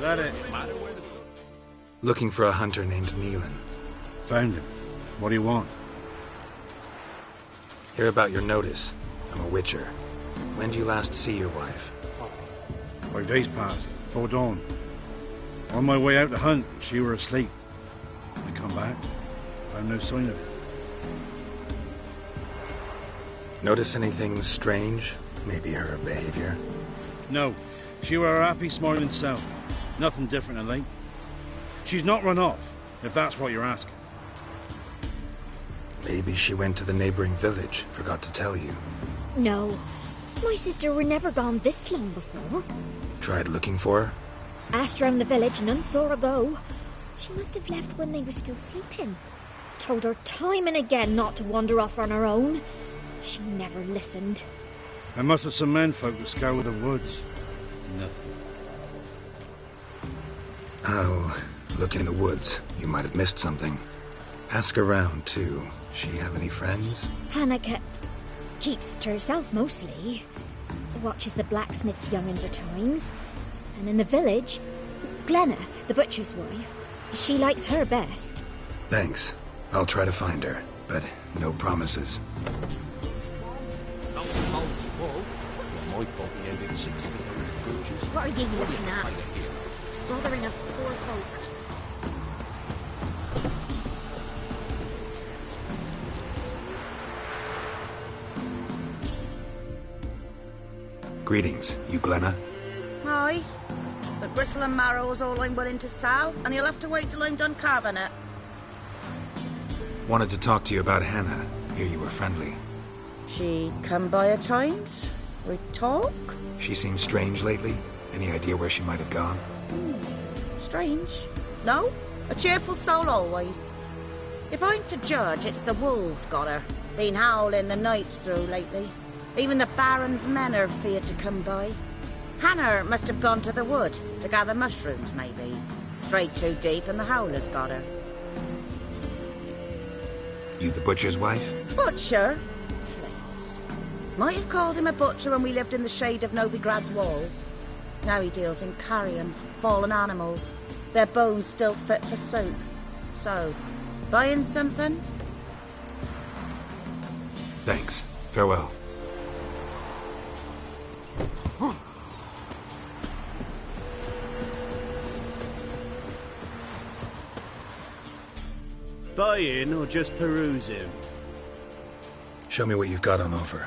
[SPEAKER 10] That it?
[SPEAKER 1] Looking for a hunter named Neelan.
[SPEAKER 10] Found him. What do you want?
[SPEAKER 1] Hear about your notice. I'm a witcher. When did you last see your wife?
[SPEAKER 21] 5 days passed, before dawn. On my way out to hunt, she were asleep. I come back, found no sign of her.
[SPEAKER 1] Notice anything strange? Maybe her behavior?
[SPEAKER 21] No, she were her happy, smiling self. Nothing different than late. She's not run off, if that's what you're asking.
[SPEAKER 1] Maybe she went to the neighboring village, forgot to tell you.
[SPEAKER 22] No, my sister were never gone this long before.
[SPEAKER 1] Tried looking for her?
[SPEAKER 22] Asked round the village, none saw her go. She must have left when they were still sleeping. Told her time and again not to wander off on her own. She never listened.
[SPEAKER 21] There must have some men folk that scour the woods. Nothing.
[SPEAKER 1] I'll look in the woods. You might have missed something. Ask around, too. She have any friends?
[SPEAKER 22] Hannah keeps to herself mostly. Watches the blacksmith's young'uns at times. And in the village, Glenna, the butcher's wife, she likes her best.
[SPEAKER 1] Thanks. I'll try to find her, but no promises.
[SPEAKER 20] My fault he ended 6 feet under the gorges.
[SPEAKER 22] What are you looking at? Bothering us poor folk.
[SPEAKER 1] Greetings, you Glenna?
[SPEAKER 23] Aye. The gristle and marrow's all I'm willing to sell, and you'll have to wait till I'm done carving it.
[SPEAKER 1] Wanted to talk to you about Hannah. Hear you were friendly.
[SPEAKER 23] She come by at times? We talk?
[SPEAKER 1] She seems strange lately. Any idea where she might have gone?
[SPEAKER 23] Strange. No, a cheerful soul always. If I'm to judge, it's the wolves got her. Been howling the nights through lately. Even the Baron's men are feared to come by. Hannah must have gone to the wood to gather mushrooms, maybe. Strayed too deep and the howlers got her.
[SPEAKER 1] You the butcher's wife?
[SPEAKER 23] Butcher? Please. Might have called him a butcher when we lived in the shade of Novigrad's walls. Now he deals in carrion, fallen animals. Their bones still fit for soup. So, buying something?
[SPEAKER 1] Thanks. Farewell.
[SPEAKER 8] Buying or just perusing?
[SPEAKER 1] Show me what you've got on offer.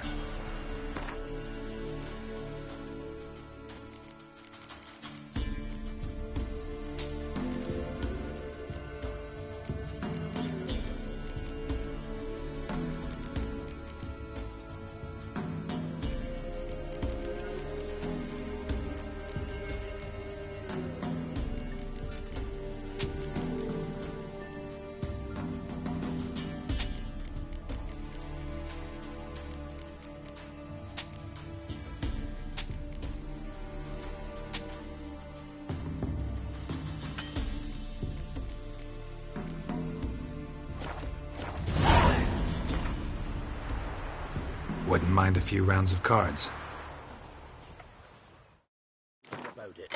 [SPEAKER 1] Wouldn't mind a few rounds of cards.
[SPEAKER 8] About it.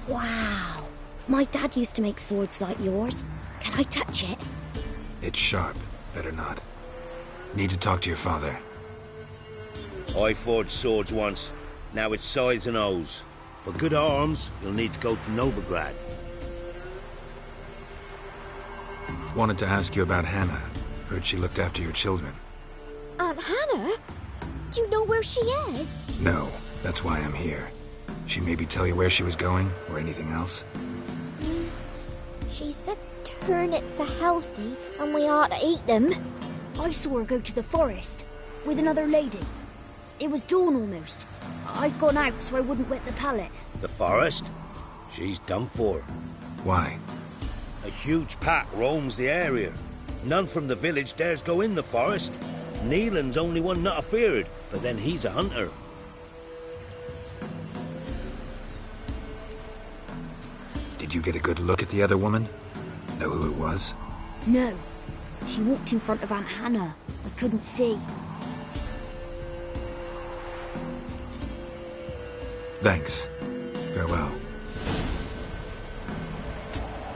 [SPEAKER 22] Wow. My dad used to make swords like yours. Can I touch it?
[SPEAKER 1] It's sharp. Better not. Need to talk to your father.
[SPEAKER 17] I forged swords once. Now it's scythes and hoes. For good arms, you'll need to go to Novigrad.
[SPEAKER 1] Wanted to ask you about Hannah. Heard she looked after your children.
[SPEAKER 22] Aunt Hannah? Do you know where she is?
[SPEAKER 1] No, that's why I'm here. She maybe tell you where she was going, or anything else?
[SPEAKER 22] She said turnips are healthy and we ought to eat them. I saw her go to the forest with another lady. It was dawn almost. I'd gone out so I wouldn't wet the pallet.
[SPEAKER 17] The forest? She's done for.
[SPEAKER 1] Why?
[SPEAKER 17] A huge pack roams the area. None from the village dares go in the forest. Neelan's only one not afeared, but then he's a hunter.
[SPEAKER 1] Did you get a good look at the other woman? Know who it was?
[SPEAKER 22] No. She walked in front of Aunt Hannah. I couldn't see.
[SPEAKER 1] Thanks. Farewell.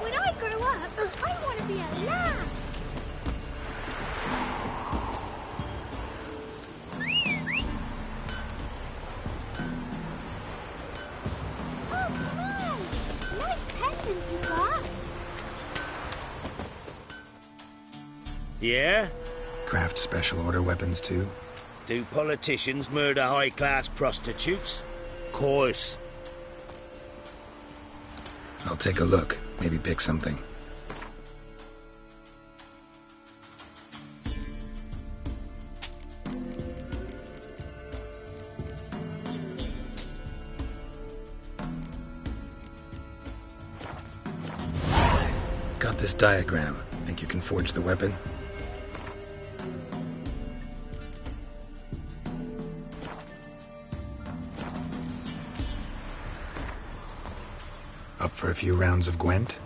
[SPEAKER 22] When I grow up, I want to be a lad. Oh, my! Nice pendant you got.
[SPEAKER 17] Yeah?
[SPEAKER 1] Craft special order weapons too?
[SPEAKER 17] Do politicians murder high-class prostitutes? Course.
[SPEAKER 1] I'll take a look. Maybe pick something. Got this diagram. Think you can forge the weapon? Up for a few rounds of Gwent?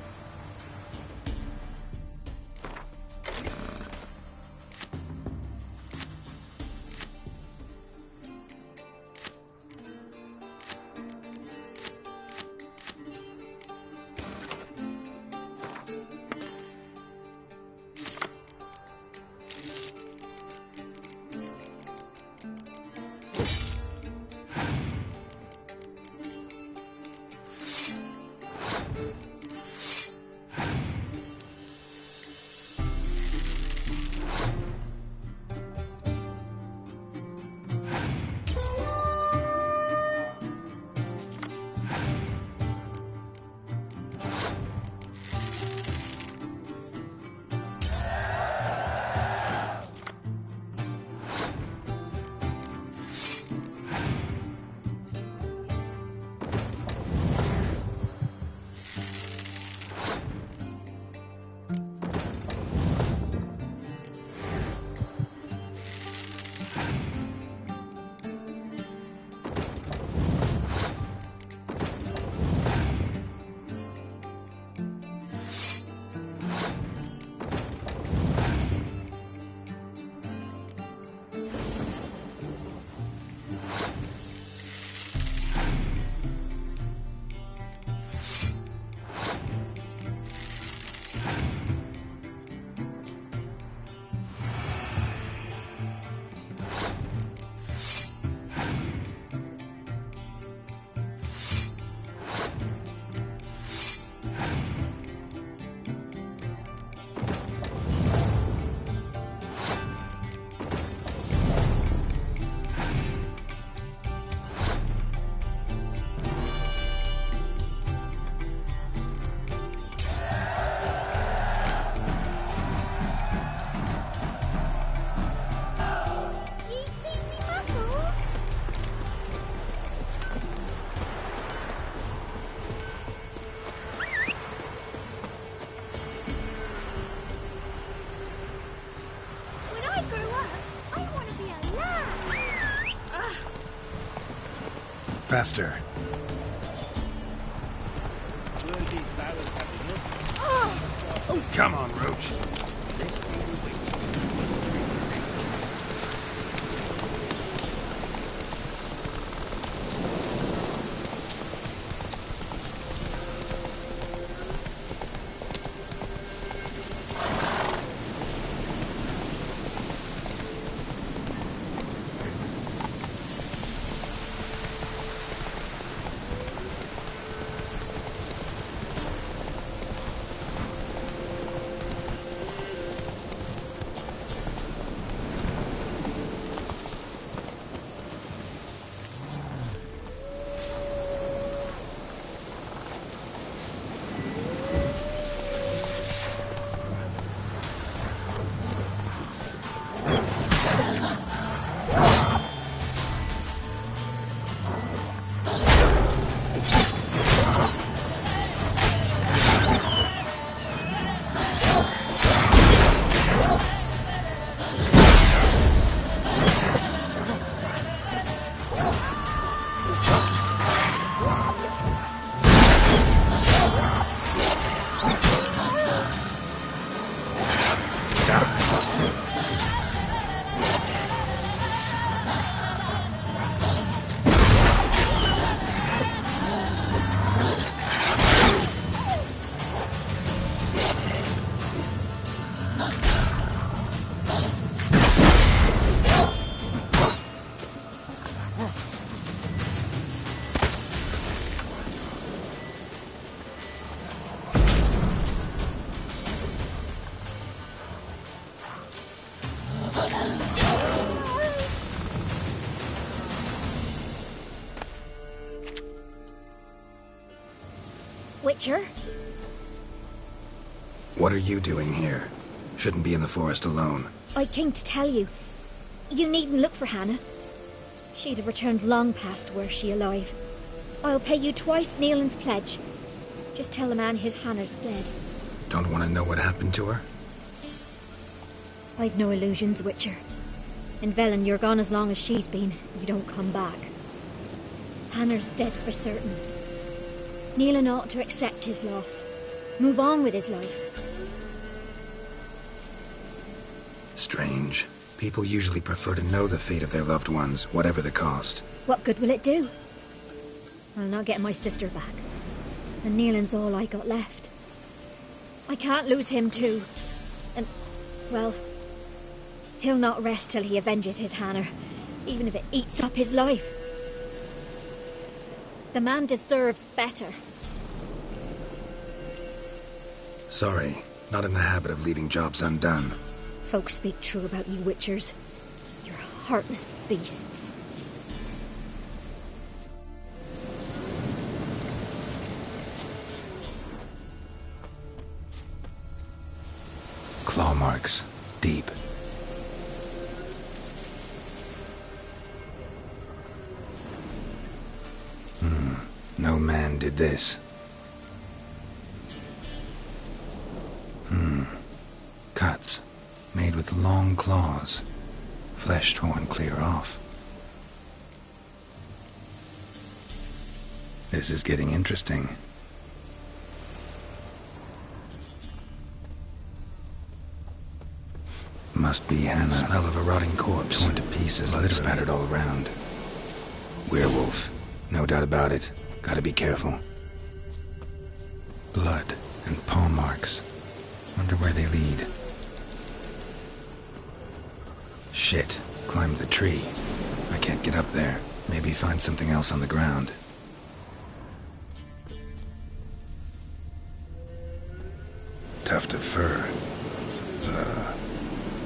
[SPEAKER 1] Faster.
[SPEAKER 22] Oh,
[SPEAKER 10] come on, Roach.
[SPEAKER 22] Witcher?
[SPEAKER 1] What are you doing here? Shouldn't be in the forest alone.
[SPEAKER 22] I came to tell you. You needn't look for Hannah. She'd have returned long past were she alive. I'll pay you twice Neelan's pledge. Just tell the man his Hannah's dead.
[SPEAKER 1] Don't want to know what happened to her?
[SPEAKER 22] I've no illusions, Witcher. In Velen, you're gone as long as she's been. You don't come back. Hannah's dead for certain. Neelan ought to accept his loss. Move on with his life.
[SPEAKER 1] Strange. People usually prefer to know the fate of their loved ones, whatever the cost.
[SPEAKER 22] What good will it do? I'll not get my sister back. And Neelan's all I got left. I can't lose him too. And, well, he'll not rest till he avenges his Hannah, even if it eats up his life. The man deserves better.
[SPEAKER 1] Sorry, not in the habit of leaving jobs undone.
[SPEAKER 22] Folks speak true about you Witchers. You're heartless beasts.
[SPEAKER 1] Claw marks. Deep. No man did this. Cuts. Made with long claws. Flesh torn clear off. This is getting interesting. Must be Hannah. Smell of a rotting corpse. Torn to pieces, blood spattered all around. Werewolf. No doubt about it. Gotta be careful. Blood and paw marks. Wonder where they lead. Shit. Climbed the tree. I can't get up there. Maybe find something else on the ground. Tuft of fur.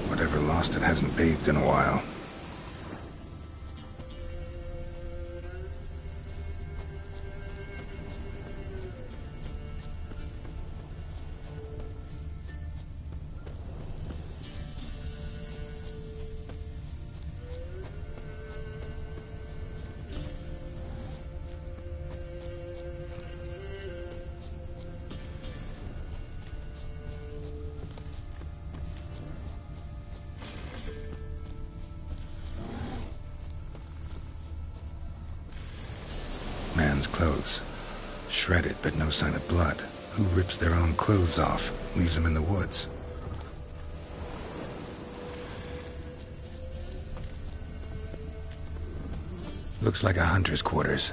[SPEAKER 1] Whatever lost it hasn't bathed in a while. Man's clothes. Shredded, but no sign of blood. Who rips their own clothes off, leaves them in the woods? Looks like a hunter's quarters.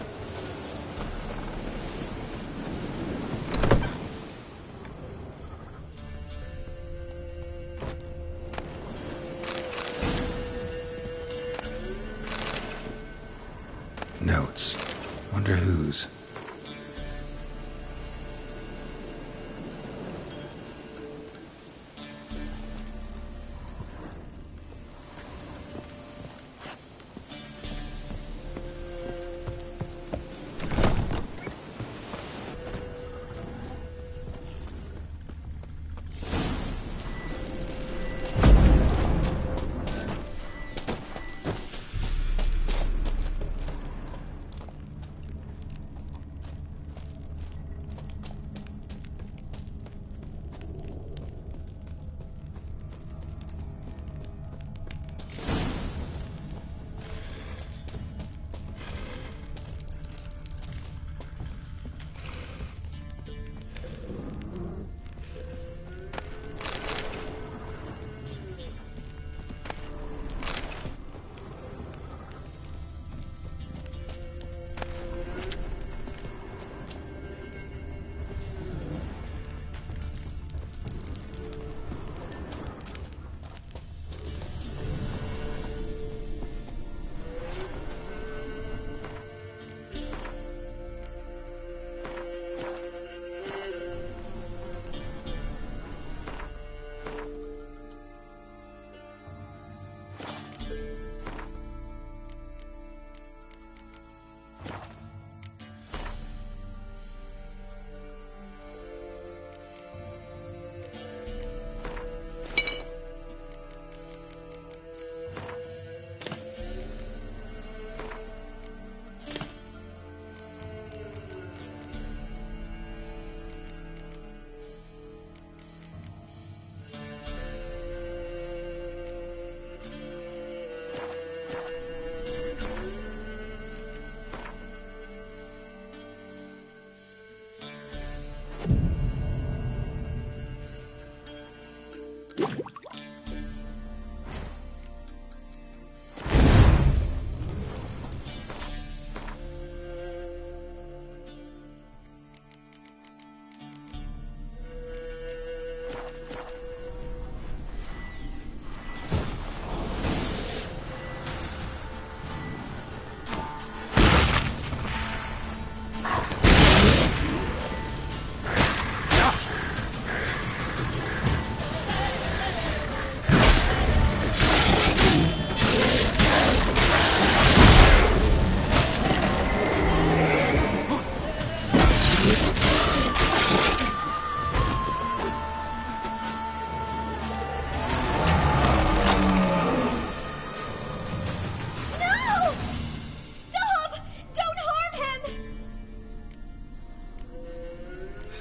[SPEAKER 1] Notes. Wonder whose.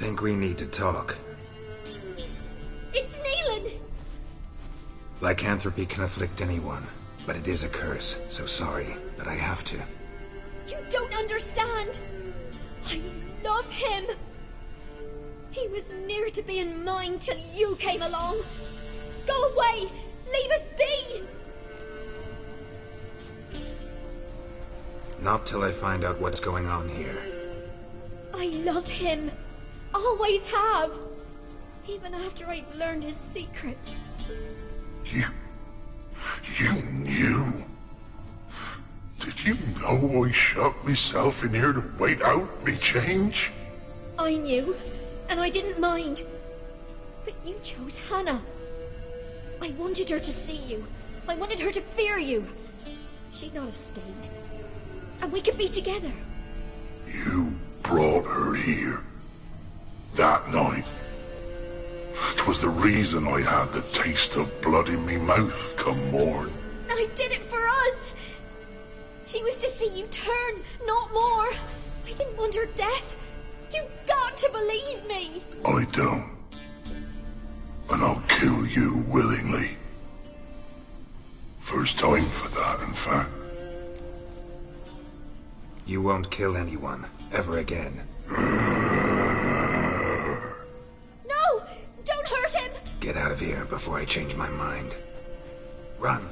[SPEAKER 1] think we need to talk.
[SPEAKER 6] It's Neelan!
[SPEAKER 1] Lycanthropy can afflict anyone, but it is a curse, so sorry, but I have to.
[SPEAKER 6] You don't understand! I love him! He was near to being mine till you came along! Go away! Leave us be!
[SPEAKER 1] Not till I find out what's going on here.
[SPEAKER 6] I love him. Always have. Even after I'd learned his secret.
[SPEAKER 4] You knew? Did you know I shut myself in here to wait out me change?
[SPEAKER 6] I knew, and I didn't mind. But you chose Hannah. I wanted her to see you. I wanted her to fear you. She'd not have stayed. And we could be together.
[SPEAKER 4] You brought her here. That night. 'Twas the reason I had the taste of blood in me mouth come morn.
[SPEAKER 6] I did it for us. She was to see you turn, not more. I didn't want her death. You've got to believe me.
[SPEAKER 4] I don't. And I'll kill you willingly. First time for that, in fact.
[SPEAKER 1] You won't kill anyone, ever again.
[SPEAKER 6] No! Don't hurt him!
[SPEAKER 1] Get out of here before I change my mind. Run.